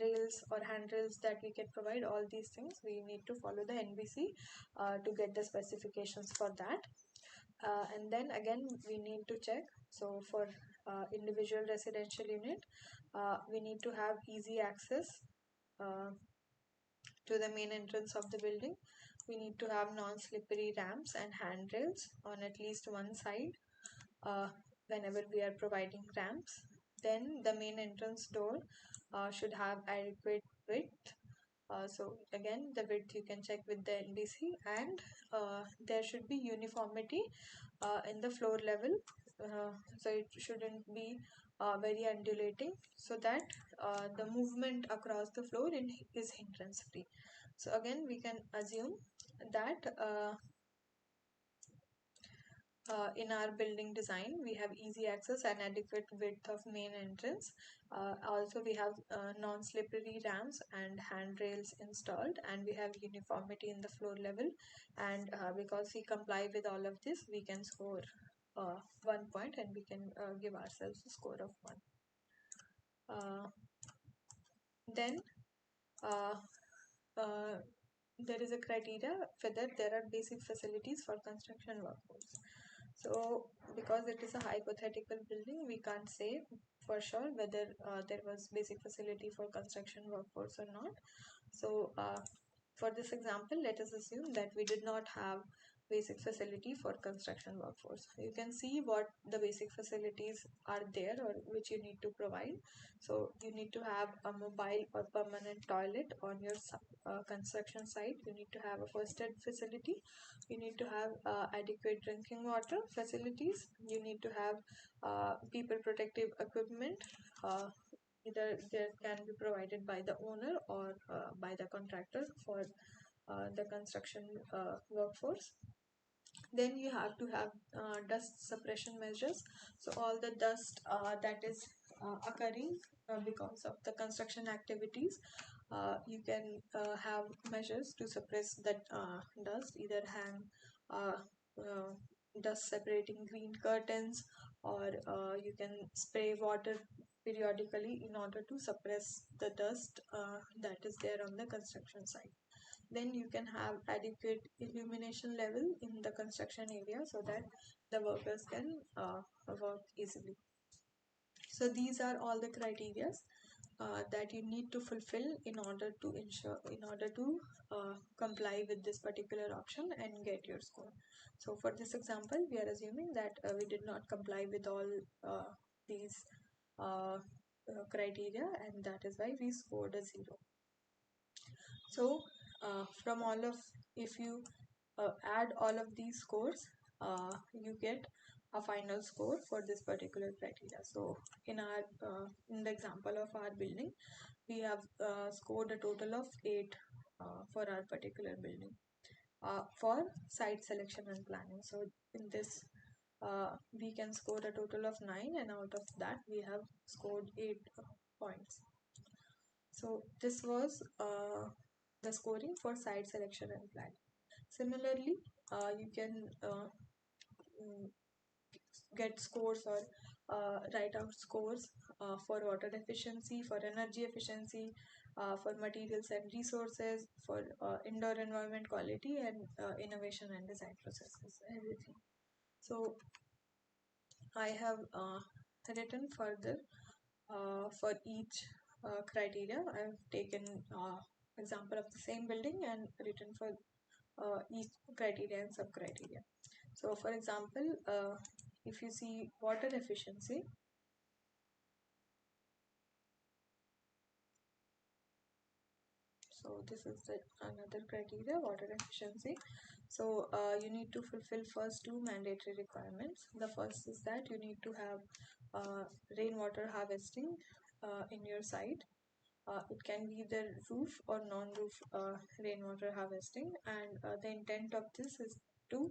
rails or handrails that we can provide. All these things we need to follow the NBC to get the specifications for that. And then again, we need to check. So for individual residential unit, we need to have easy access uh, to the main entrance of the building. We need to have non-slippery ramps and handrails on at least one side uh, whenever we are providing ramps. Then the main entrance door should have adequate width. So again, the width you can check with the NBC, and there should be uniformity in the floor level. So it shouldn't be very undulating, so that the movement across the floor is hindrance free. So again, we can assume that in our building design, we have easy access and adequate width of main entrance. Also, we have non-slippery ramps and handrails installed, and we have uniformity in the floor level. And because we comply with all of this, we can score 1 point, and we can give ourselves a score of 1. Then uh, uh, there is a criteria whether there are basic facilities for construction workforce. So, because it is a hypothetical building, we can't say for sure whether there was basic facility for construction workforce or not. So, for this example, let us assume that we did not have basic facility for construction workforce. You can see what the basic facilities are there or which you need to provide. So you need to have a mobile or permanent toilet on your construction site. You need to have a first aid facility. You need to have adequate drinking water facilities. You need to have people protective equipment. Either there can be provided by the owner or by the contractor for the construction workforce. Then you have to have dust suppression measures. So all the dust that is occurring because of the construction activities, you can have measures to suppress that dust, either hang uh, uh, dust separating green curtains, or you can spray water periodically in order to suppress the dust that is there on the construction site. Then you can have adequate illumination level in the construction area so that the workers can work easily. So these are all the criteria that you need to fulfill in order to comply with this particular option and get your score. So for this example, we are assuming that we did not comply with all these criteria, and that is why we scored a 0. So from all of, if you add all of these scores, you get a final score for this particular criteria. So in the example of our building, we have scored a total of 8 for our particular building for site selection and planning. So in this we can score a total of 9, and out of that we have scored 8 points. So this was the scoring for site selection and planning. Similarly, you can mm, get scores or write out scores for water efficiency, for energy efficiency, for materials and resources, for indoor environment quality, and innovation and design processes, everything. So I have written further for each criteria. I have taken example of the same building and written for each criteria and sub criteria. So for example, if you see water efficiency, so this is the another criteria, water efficiency. So you need to fulfill first two mandatory requirements. The first is that you need to have rainwater harvesting in your site. It can be either roof or non-roof rainwater harvesting, and the intent of this is to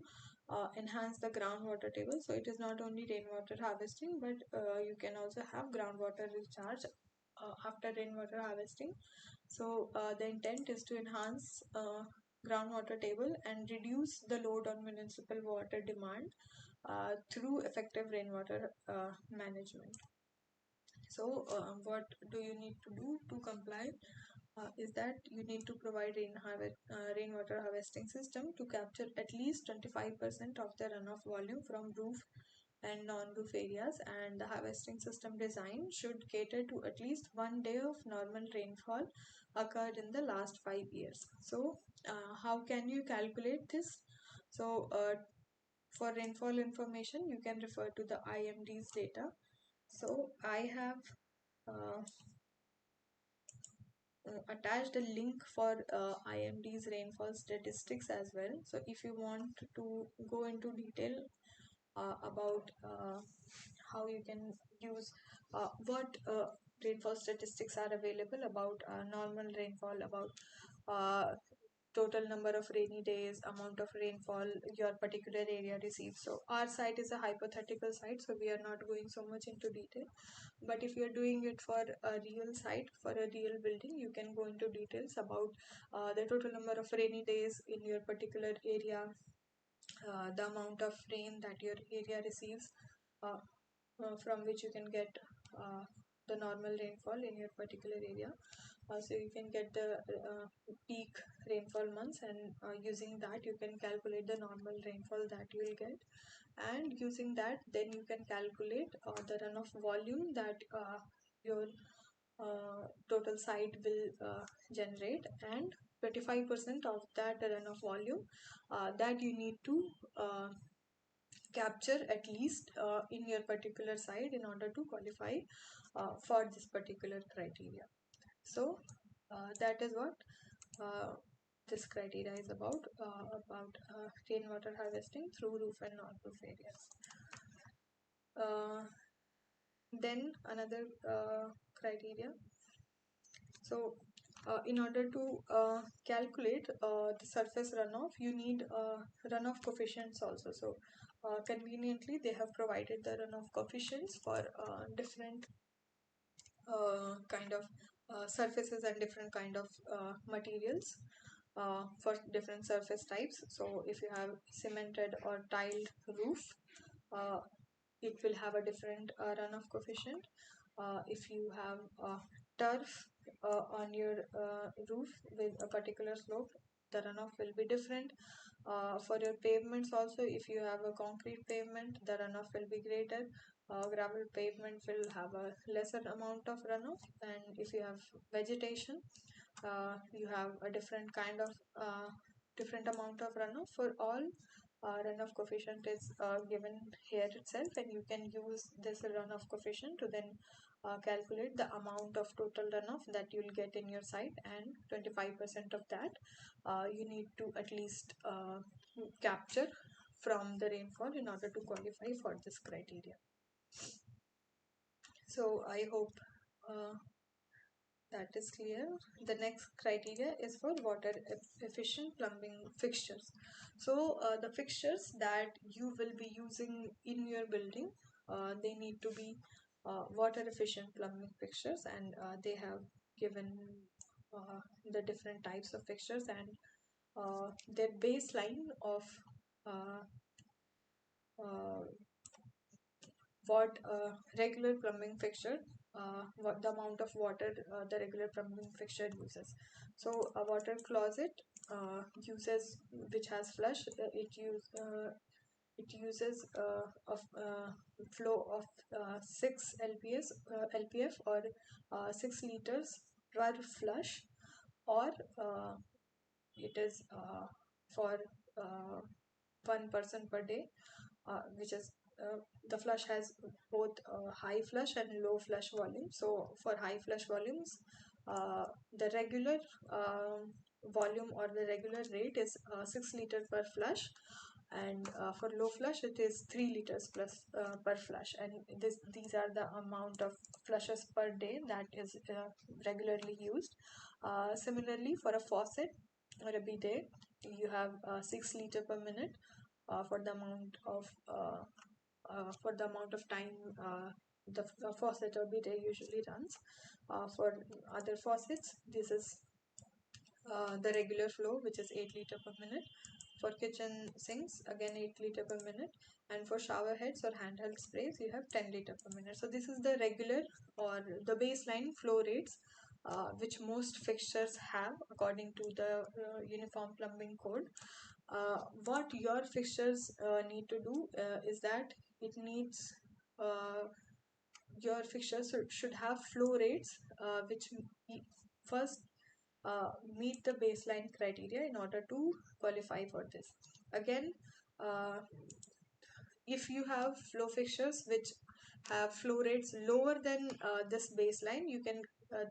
enhance the groundwater table. So it is not only rainwater harvesting, but you can also have groundwater recharge after rainwater harvesting. So the intent is to enhance groundwater table and reduce the load on municipal water demand through effective rainwater management. So what do you need to do to comply? Is that you need to provide rainwater harvesting system to capture at least 25% of the runoff volume from roof and non-roof areas, and the harvesting system design should cater to at least 1 day of normal rainfall occurred in the last 5 years. So how can you calculate this? So for rainfall information, you can refer to the IMD's data. So I have uh, attached a link for IMD's rainfall statistics as well. So if you want to go into detail about how you can use what rainfall statistics are available about normal rainfall, about uh, total number of rainy days, amount of rainfall your particular area receives. So our site is a hypothetical site, so we are not going so much into detail. But if you're doing it for a real site, for a real building, you can go into details about the total number of rainy days in your particular area, the amount of rain that your area receives, uh, from which you can get the normal rainfall in your particular area. So you can get the peak rainfall months, and using that you can calculate the normal rainfall that you will get, and using that then you can calculate the runoff volume that your total site will generate, and 25% of that runoff volume that you need to capture at least in your particular site in order to qualify for this particular criteria. So that is what uh, this criteria is about rainwater harvesting through roof and non-roof areas. Then another criteria. So in order to calculate the surface runoff, you need runoff coefficients also. So conveniently, they have provided the runoff coefficients for different kind of surfaces and different kind of materials for different surface types. So if you have cemented or tiled roof, uh, it will have a different runoff coefficient. If you have turf on your roof with a particular slope, the runoff will be different. For your pavements also, if you have a concrete pavement, the runoff will be greater. Gravel pavement will have a lesser amount of runoff, and if you have vegetation, you have a different kind of different amount of runoff. For all, runoff coefficient is given here itself, and you can use this runoff coefficient to then calculate the amount of total runoff that you'll get in your site, and 25% of that you need to at least capture from the rainfall in order to qualify for this criteria. So I hope that is clear. The next criteria is for water efficient plumbing fixtures. So the fixtures that you will be using in your building, they need to be water efficient plumbing fixtures, and they have given the different types of fixtures, and their baseline of uh, uh, what regular plumbing fixture, what the amount of water the regular plumbing fixture uses. So a water closet uses, which has flush, it uses of flow of 6 lpf, or 6 liters per flush, or it is for uh, one person per day, which is the flush has both high flush and low flush volume. So for high flush volumes, the regular volume or the regular rate is 6 liters per flush, and for low flush it is 3 liters plus per flush, and these are the amount of flushes per day that is regularly used. Similarly, for a faucet or a bidet, you have 6 liter per minute for the amount of time the faucet or bidet usually runs. For other faucets, this is the regular flow, which is 8 liter per minute. For kitchen sinks, again 8 liter per minute, and for shower heads or handheld sprays, you have 10 liter per minute. So this is the regular or the baseline flow rates which most fixtures have according to the Uniform Plumbing Code. What your fixtures need to do is that it needs your fixtures should have flow rates which first meet the baseline criteria in order to qualify for this. Again, uh, if you have flow fixtures which have flow rates lower than this baseline, you can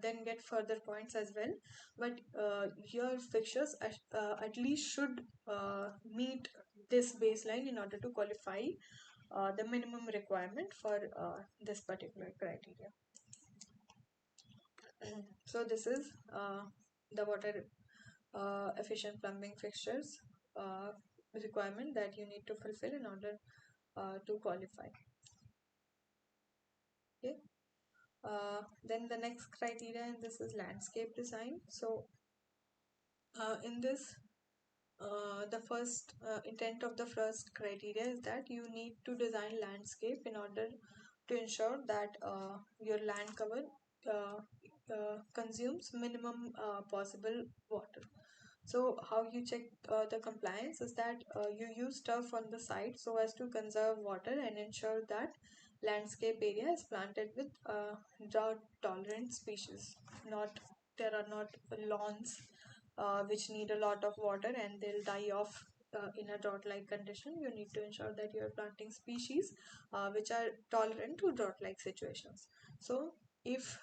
then get further points as well. But your fixtures at least should meet this baseline in order to qualify the minimum requirement for this particular criteria. So this is the water efficient plumbing fixtures requirement that you need to fulfill in order to qualify. Okay. Then the next criteria in this is landscape design. So in this, the first intent of the first criteria is that you need to design landscape in order to ensure that your land cover uh, consumes minimum possible water. So how you check the compliance is that you use stuff on the site so as to conserve water and ensure that landscape area is planted with drought tolerant species. Not There are not lawns which need a lot of water and they'll die off in a drought like condition. You need to ensure that you are planting species which are tolerant to drought like situations. So if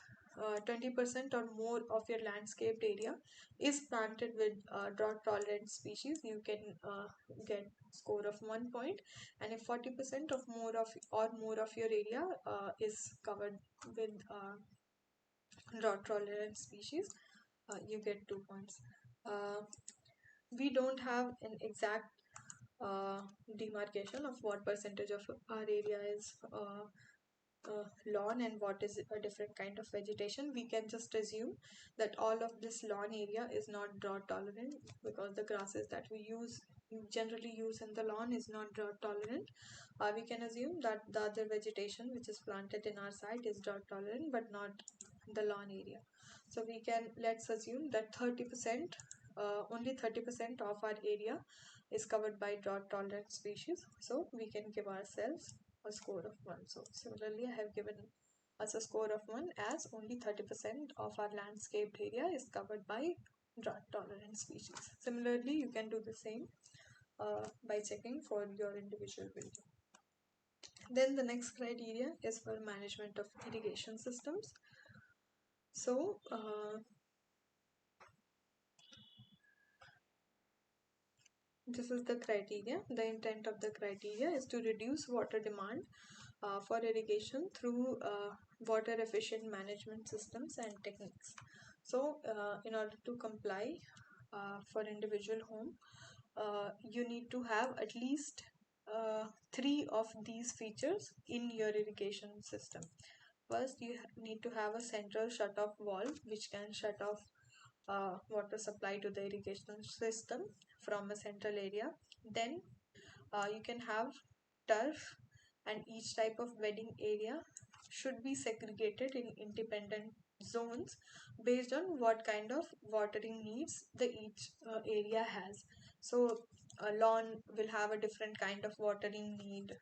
20% or more of your landscaped area is planted with drought tolerant species, you can get score of 1 point. And if 40% of more of your area is covered with drought tolerant species, you get 2 points. uh, we don't have an exact uh, demarcation of what percentage of our area is lawn and what is a different kind of vegetation. We can just assume that all of this lawn area is not drought tolerant because the grasses that we generally use in the lawn is not drought tolerant. We can assume that the other vegetation which is planted in our site is drought tolerant but not the lawn area. So we can, let's assume that 30%, only 30% of our area is covered by drought tolerant species. So we can give ourselves a score of 1. So similarly, I have given us a score of 1 as only 30% of our landscaped area is covered by drought tolerant species. Similarly, you can do the same by checking for your individual building. Then the next criteria is for management of irrigation systems. So this is the criteria. The intent of the criteria is to reduce water demand for irrigation through water efficient management systems and techniques. So in order to comply for individual home, you need to have at least 3 of these features in your irrigation system. First, you need to have a central shut-off valve which can shut off water supply to the irrigation system from a central area. Then you can have turf, and each type of bedding area should be segregated in independent zones based on what kind of watering needs the each area has. So a lawn will have a different kind of watering need,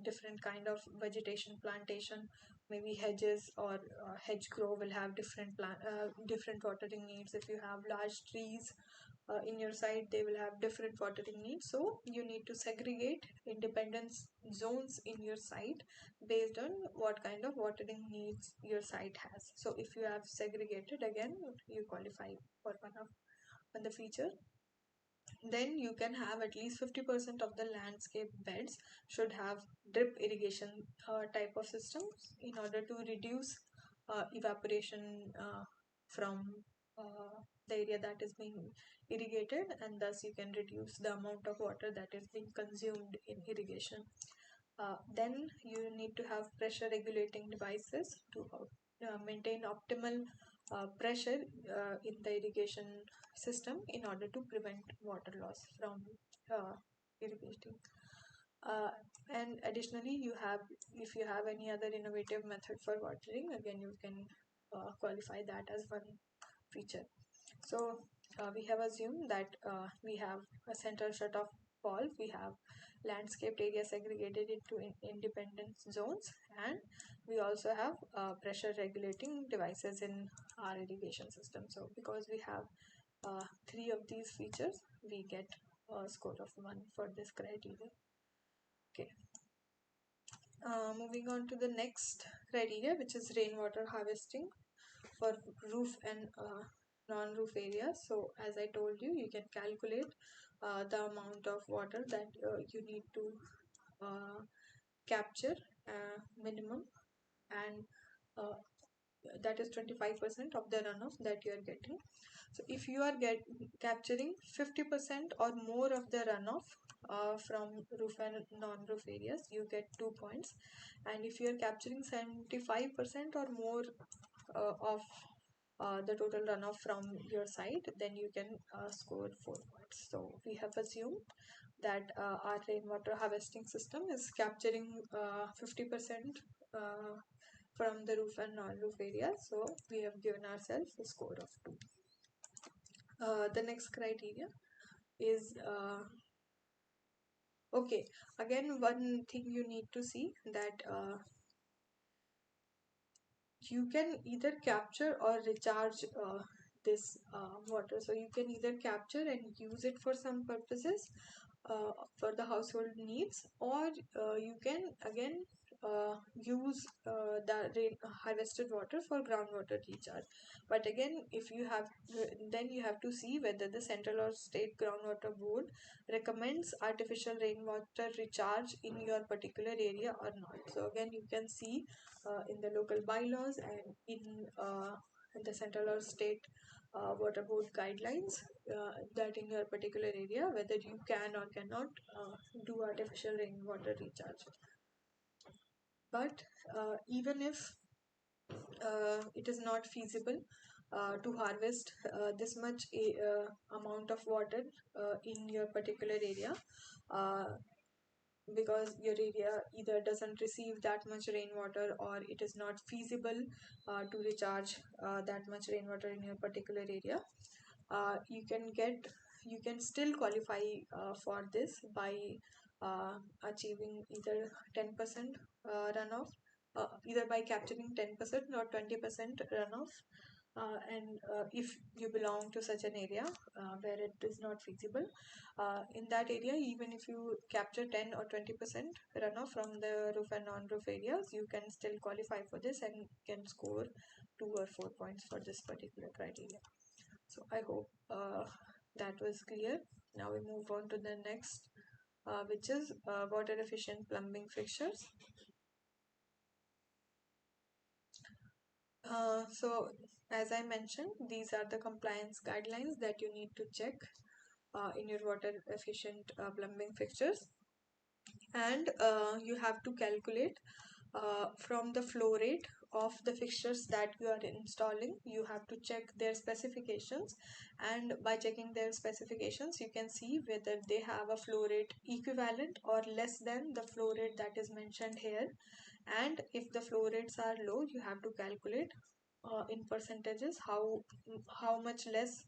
different kind of vegetation plantation, maybe hedges or hedgerow will have different watering needs. If you have large trees in your site, they will have different watering needs. So you need to segregate independence zones in your site based on what kind of watering needs your site has. So if you have segregated, again you qualify for one the feature. Then you can have at least 50% of the landscape beds should have drip irrigation type of systems in order to reduce evaporation from the area that is being irrigated, and thus you can reduce the amount of water that is being consumed in irrigation. Then you need to have pressure regulating devices to maintain optimal pressure in the irrigation system in order to prevent water loss from irrigating. Uh, and additionally, if you have any other innovative method for watering, again you can qualify that as one feature. So we have assumed that we have a central shut-off valve, we have landscaped area segregated into independent zones, and we also have pressure regulating devices in our irrigation system. So because we have 3 of these features, we get a score of 1 for this criteria. Okay. Moving on to the next criteria, which is rainwater harvesting for roof and non-roof areas. So as I told you, you can calculate the amount of water that you need to capture minimum, and that is 25% of the runoff that you are getting. So if you are capturing 50% or more of the runoff from roof and non-roof areas, you get 2 points. And if you are capturing 75% or more of the total runoff from your side, then you can score 4 points. So we have assumed that our rainwater harvesting system is capturing 50% from the roof and non-roof areas. So we have given ourselves a score of 2. The next criteria is okay. Again, one thing you need to see that you can either capture or recharge this water. So you can either capture and use it for some purposes for the household needs, or you can again use the harvested water for groundwater recharge. But again, if you have then you have to see whether the central or state groundwater board recommends artificial rainwater recharge in your particular area or not. So again, you can see in the local bylaws and in the central or state water board guidelines that in your particular area whether you can or cannot do artificial rainwater recharge. But even if it is not feasible to harvest this much amount of water in your particular area, uh, because your area either doesn't receive that much rainwater or it is not feasible to recharge that much rainwater in your particular area, you can still qualify for this by achieving either 10% runoff, either by capturing 10% or 20% runoff. And if you belong to such an area where it is not feasible, in that area, even if you capture 10 or 20% runoff from the roof and non-roof areas, you can still qualify for this and can score 2 or 4 points for this particular criteria. So I hope that was clear. Now we move on to the next, which is water efficient plumbing fixtures. So as I mentioned, these are the compliance guidelines that you need to check in your water efficient plumbing fixtures. And you have to calculate from the flow rate of the fixtures that you are installing. You have to check their specifications, and by checking their specifications you can see whether they have a flow rate equivalent or less than the flow rate that is mentioned here. And if the flow rates are low, you have to calculate in percentages how much less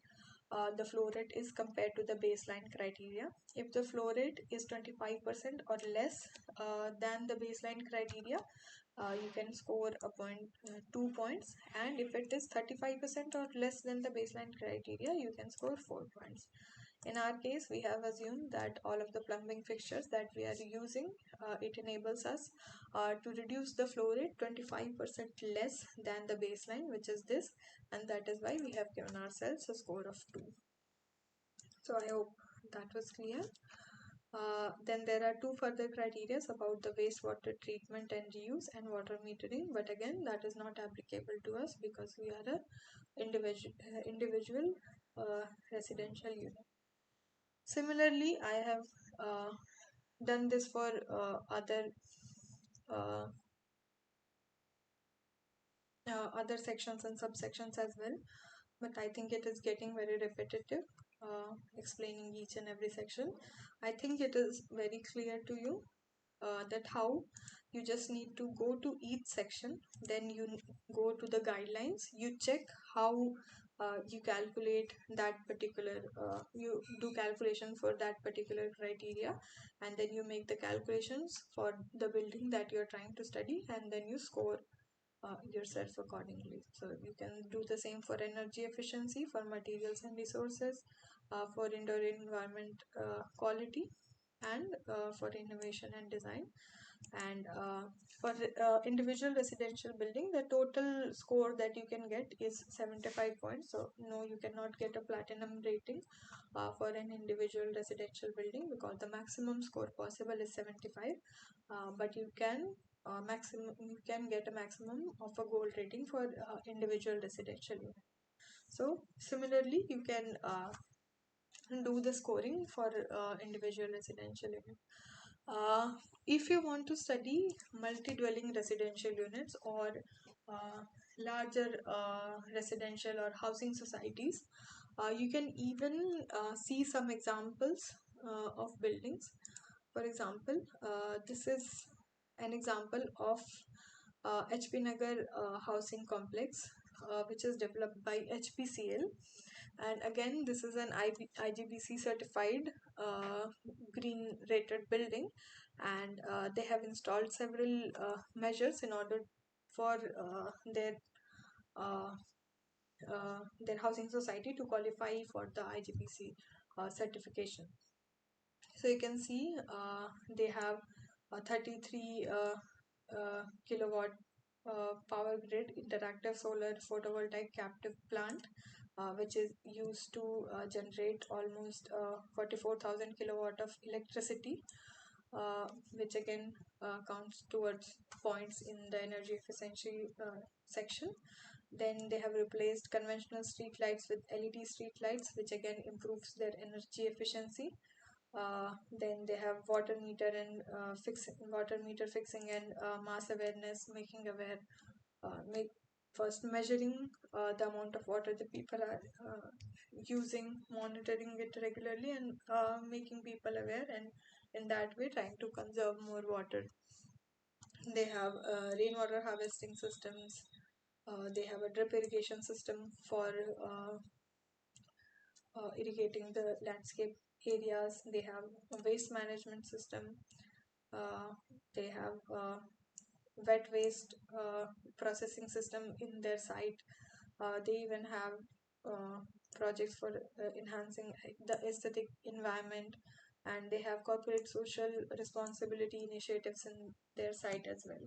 the flow rate is compared to the baseline criteria. If the flow rate is 25% or less than the baseline criteria, you can score a point, 2 points, and if it is 35% or less than the baseline criteria, you can score 4 points. In our case, we have assumed that all of the plumbing fixtures that we are using, it enables us to reduce the flow rate 25% less than the baseline, which is this, and that is why we have given ourselves a score of 2. So I hope that was clear. Then there are two further criteria about the wastewater treatment and reuse and water metering, but again that is not applicable to us because we are a individual residential unit. Similarly, I have done this for uh, other sections and subsections as well, but I think it is getting very repetitive explaining each and every section. I think it is very clear to you that how you just need to go to each section, then you go to the guidelines, you check how you calculate that particular, you do calculation for that particular criteria, and then you make the calculations for the building that you're trying to study, and then you score yourself accordingly. So you can do the same for energy efficiency, for materials and resources, for indoor environment quality, and for innovation and design. And For individual residential building, the total score that you can get is 75 points. So no, you cannot get a platinum rating for an individual residential building because the maximum score possible is 75. But you can get a maximum of a gold rating for individual residential unit. So similarly, you can do the scoring for individual residential unit. Uh, if you want to study multi-dwelling residential units or larger residential or housing societies, you can even see some examples of buildings. For example, this is an example of HP Nagar housing complex, which is developed by HPCL. And again, this is an IGBC certified green rated building, and they have installed several measures in order for uh, their housing society to qualify for the IGBC certification. So you can see they have a 33 kilowatt power grid interactive solar photovoltaic captive plant, which is used to generate almost 44,000 kilowatt of electricity, which again counts towards points in the energy efficiency section. Then they have replaced conventional street lights with LED street lights, which again improves their energy efficiency. Then they have water meter and water meter fixing and mass awareness, making aware, make first measuring the amount of water the people are using, monitoring it regularly, and making people aware, and in that way trying to conserve more water. They have rainwater harvesting systems. They have a drip irrigation system for irrigating the landscape areas. They have a waste management system. Uh, they have wet waste processing system in their site. They even have uh, projects for enhancing the aesthetic environment, and they have corporate social responsibility initiatives in their site as well.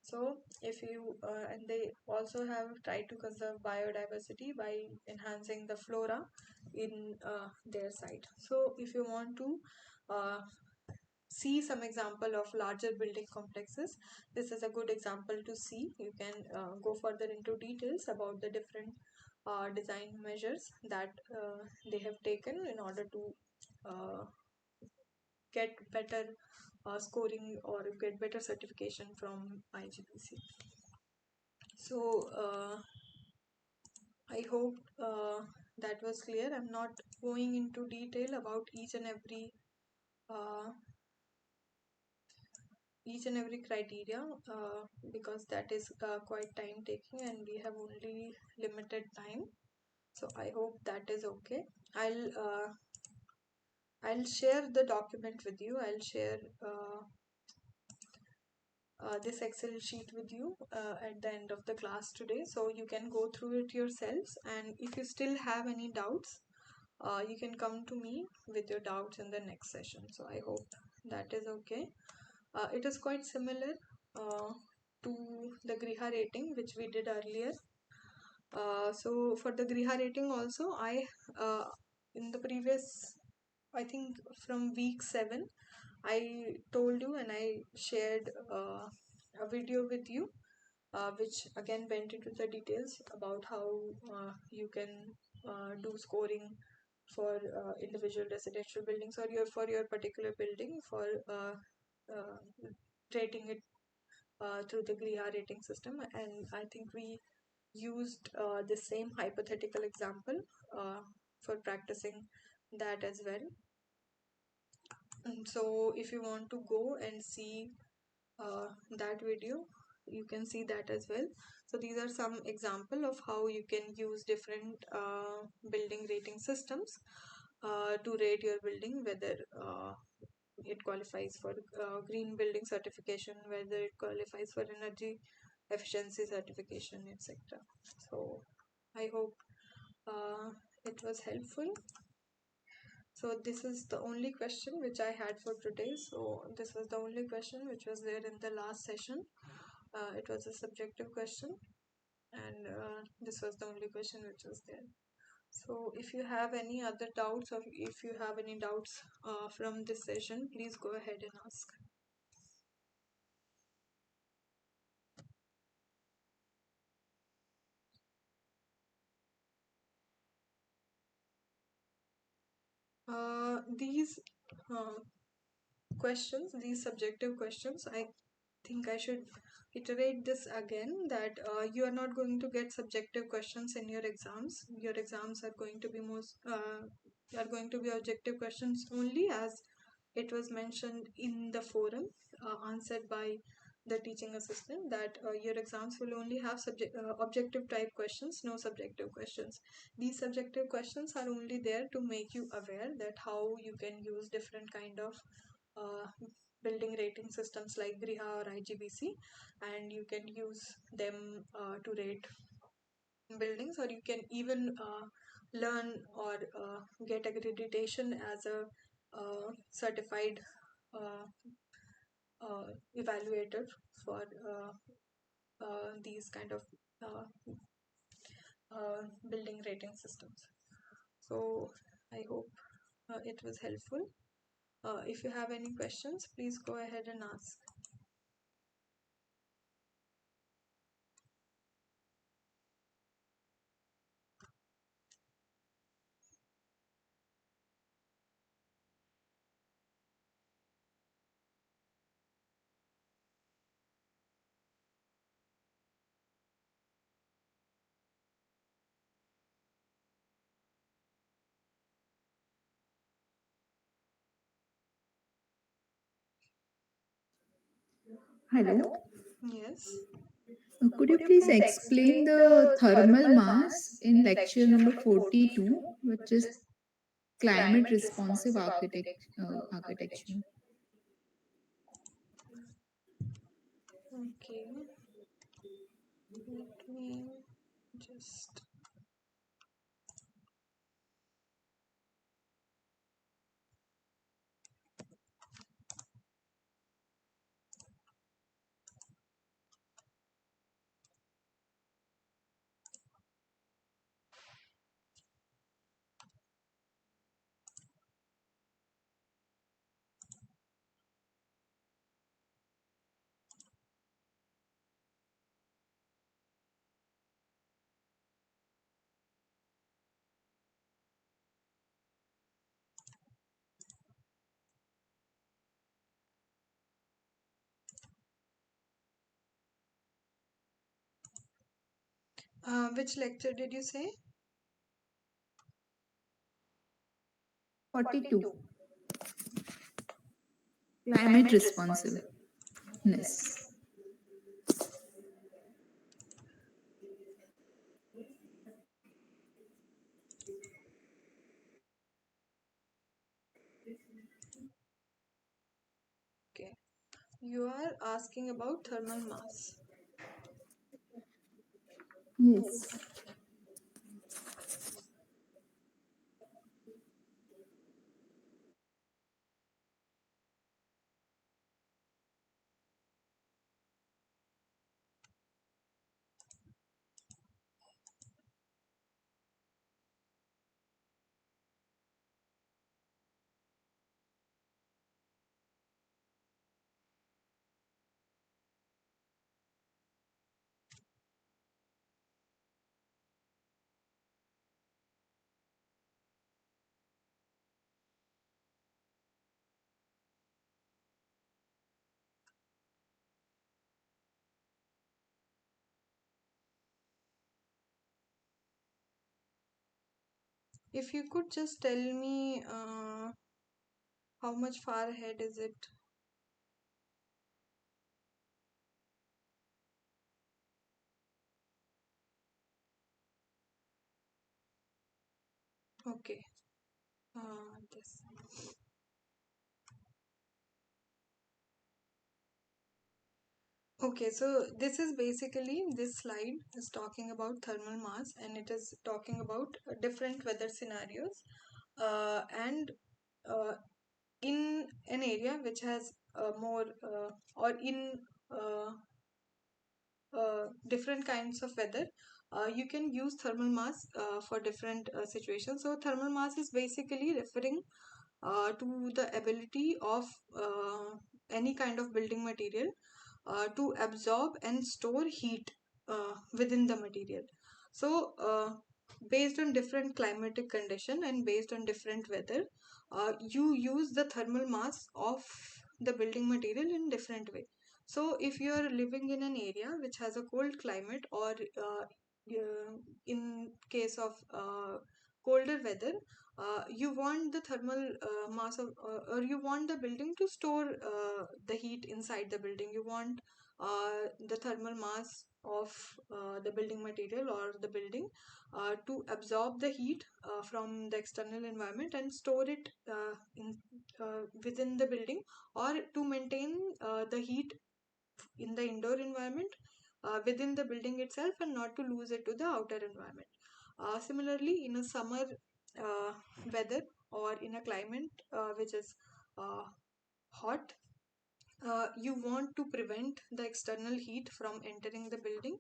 So if you and they also have tried to conserve biodiversity by enhancing the flora in their site. So if you want to uh, see some example of larger building complexes, this is a good example to see. You can go further into details about the different design measures that they have taken in order to uh, get better scoring or get better certification from IGPC. So I hope that was clear. I'm not going into detail about uh, each and every criteria because that is quite time taking and we have only limited time. So I hope that is okay. I'll share the document with you. I'll share this Excel sheet with you at the end of the class today, so you can go through it yourselves, and if you still have any doubts, you can come to me with your doubts in the next session. So I hope that is okay. It is quite similar to the Griha rating which we did earlier. So for the Griha rating also, uh, in the previous, I think from week 7, I told you and I shared a video with you, which again went into the details about how you can do scoring for individual residential buildings or for your particular building for uh, rating it through the GRIA rating system. And I think we used the same hypothetical example for practicing that as well. And so if you want to go and see that video, you can see that as well. So these are some example of how you can use different building rating systems to rate your building, whether it qualifies for green building certification, whether it qualifies for energy efficiency certification, etc. So I hope it was helpful. So this is the only question which I had for today. So this was the only question which was there in the last session. It was a subjective question, and this was the only question which was there. So if you have any other doubts, or if you have any doubts from this session, please go ahead and ask. These questions, these subjective questions, I think I should iterate this again, that you are not going to get subjective questions in your exams. Your exams are going to be are going to be objective questions only, as it was mentioned in the forum, answered by the teaching assistant, that your exams will only have objective type questions, no subjective questions. These subjective questions are only there to make you aware that how you can use different kind of uh, building rating systems like Griha or IGBC, and you can use them to rate buildings, or you can even learn or get accreditation as a certified uh, evaluator for these kind of uh, building rating systems. So I hope it was helpful. If you have any questions, please go ahead and ask. Hello. Yes. Could you please explain the thermal mass in lecture number 42, which is climate responsive architecture? Okay. Let me just. Which lecture did you say? 42. Climate responsiveness. Okay. You are asking about thermal mass. Yes. If you could just tell me how much far ahead is it? Okay. This. Okay, so this is basically, this slide is talking about thermal mass, and it is talking about different weather scenarios. And in an area which has more or in uh, different kinds of weather, you can use thermal mass for different situations. So thermal mass is basically referring to the ability of any kind of building material to absorb and store heat within the material. So based on different climatic condition and based on different weather, you use the thermal mass of the building material in different way. So if you are living in an area which has a cold climate, or in case of colder weather, you want the thermal mass of, or you want the building to store the heat inside the building. You want the thermal mass of the building material or the building to absorb the heat from the external environment and store it within the building, or to maintain the heat in the indoor environment within the building itself and not to lose it to the outer environment. Similarly, in a summer uh, weather or in a climate which is uh, hot, you want to prevent the external heat from entering the building.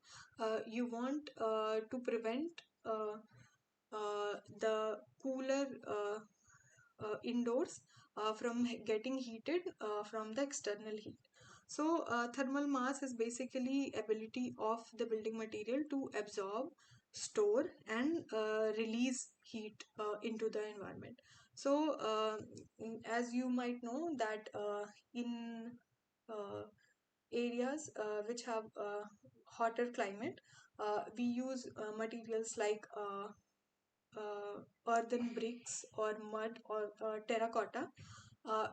You want to prevent the cooler indoors from getting heated from the external heat. So thermal mass is basically ability of the building material to absorb, store and release heat into the environment. So as you might know that in uh, areas which have hotter climate, we use materials like earthen bricks or mud or terracotta,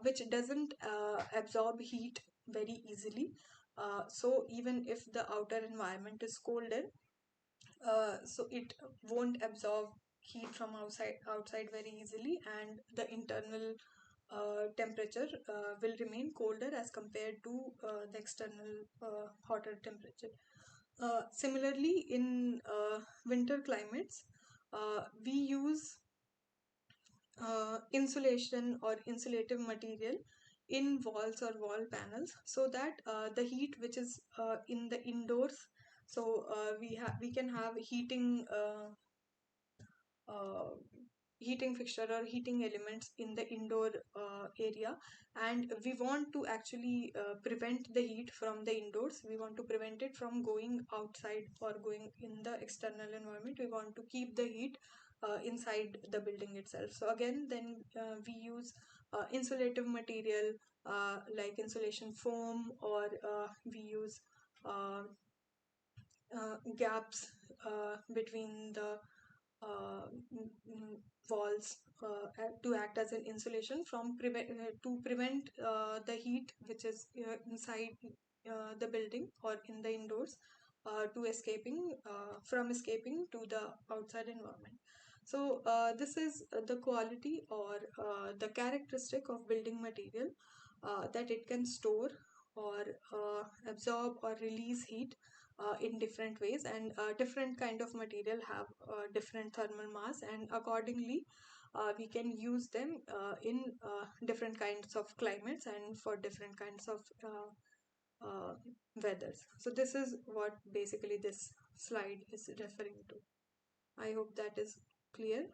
which doesn't absorb heat very easily. So even if the outer environment is colder, so it won't absorb heat from outside very easily, and the internal temperature will remain colder as compared to the external hotter temperature. Similarly, in winter climates, we use insulation or insulative material in walls or wall panels, so that the heat which is in the indoors, so we can have uh, heating fixture or heating elements in the indoor area, and we want to actually prevent the heat from the indoors. We want to prevent it from going outside or going in the external environment. We want to keep the heat inside the building itself. So again, then we use insulative material like insulation foam, or we use uh, gaps between the uh, walls to act as an insulation to prevent the heat which is inside the building or in the indoors to escaping from escaping to the outside environment. So this is the quality or the characteristic of building material, that it can store or absorb or release heat in different ways, and different kind of material have different thermal mass, and accordingly we can use them in different kinds of climates and for different kinds of weathers. So this is what basically this slide is referring to. I hope that is clear.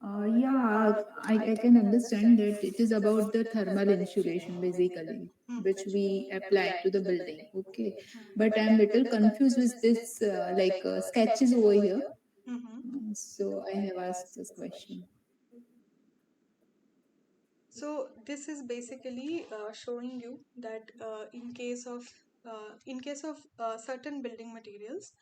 I can understand that it is about the thermal insulation basically, which we apply to the building. Okay, but I'm little confused with this sketches over here. Mhm. So I have asked this question. So this is basically showing you that in case of certain building materials,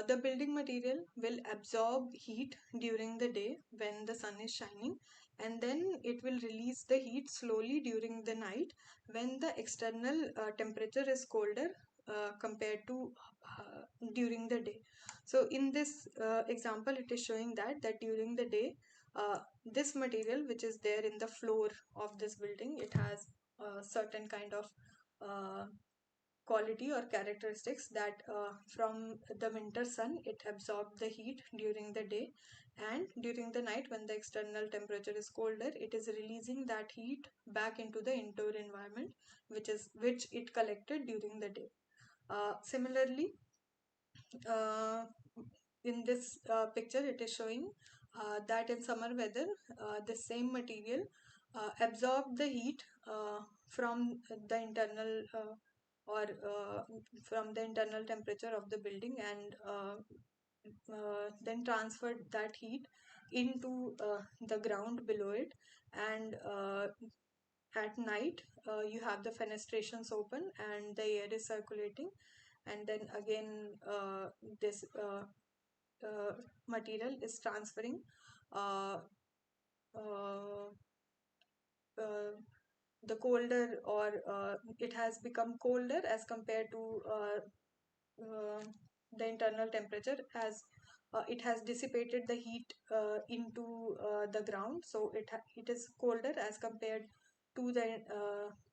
the building material will absorb heat during the day when the sun is shining, and then it will release the heat slowly during the night when the external temperature is colder compared to during the day. So in this example, it is showing that during the day, this material which is there in the floor of this building, it has a certain kind of uh, quality or characteristics that from the winter sun it absorbs the heat during the day, and during the night when the external temperature is colder it is releasing that heat back into the indoor environment, which it collected during the day. Similarly, uh, in this picture it is showing that in summer weather the same material absorb the heat from the internal or from the internal temperature of the building, and then transferred that heat into the ground below it. And at night you have the fenestrations open and the air is circulating, and then again this uh, material is transferring uh, uh, uh, the colder, or it has become colder as compared to uh, the internal temperature, as it has dissipated the heat into the ground, so it is colder as compared to the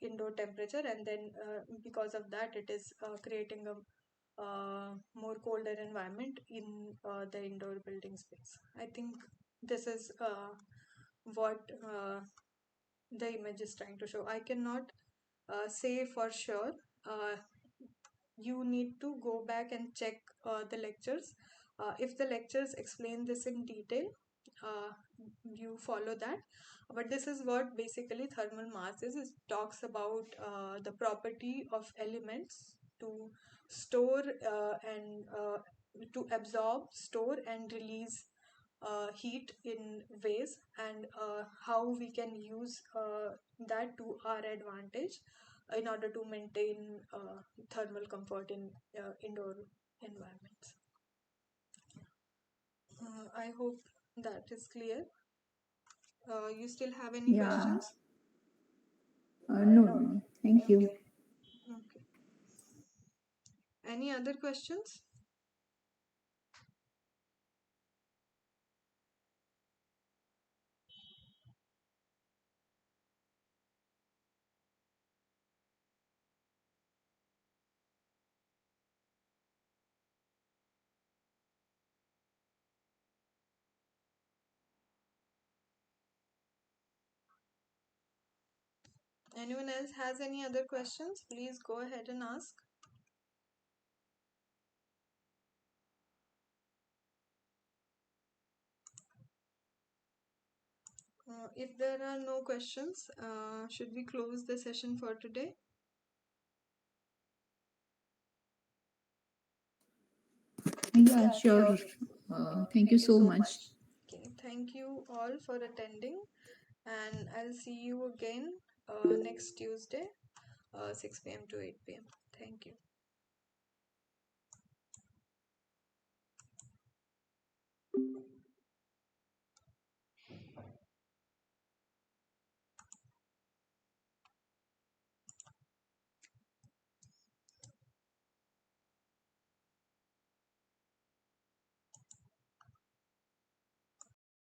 indoor temperature, and then because of that it is creating a more colder environment in the indoor building space. I think this is what the image is trying to show. I cannot say for sure. Uh, you need to go back and check the lectures. If the lectures explain this in detail, uh, you follow that. But this is what basically thermal mass is. It talks about the property of elements to store and to absorb, store, and release heat in ways, and how we can use that to our advantage in order to maintain thermal comfort in indoor environments. I hope that is clear. You still have any Yeah. questions? No, no, no. Thank you. Okay. Any other questions? Anyone else has any other questions? Please go ahead and ask. If there are no questions, should we close the session for today? Yeah, sure. Thank you so much. Okay, thank you all for attending, and I'll see you again next Tuesday, 6 p.m. to 8 p.m. Thank you.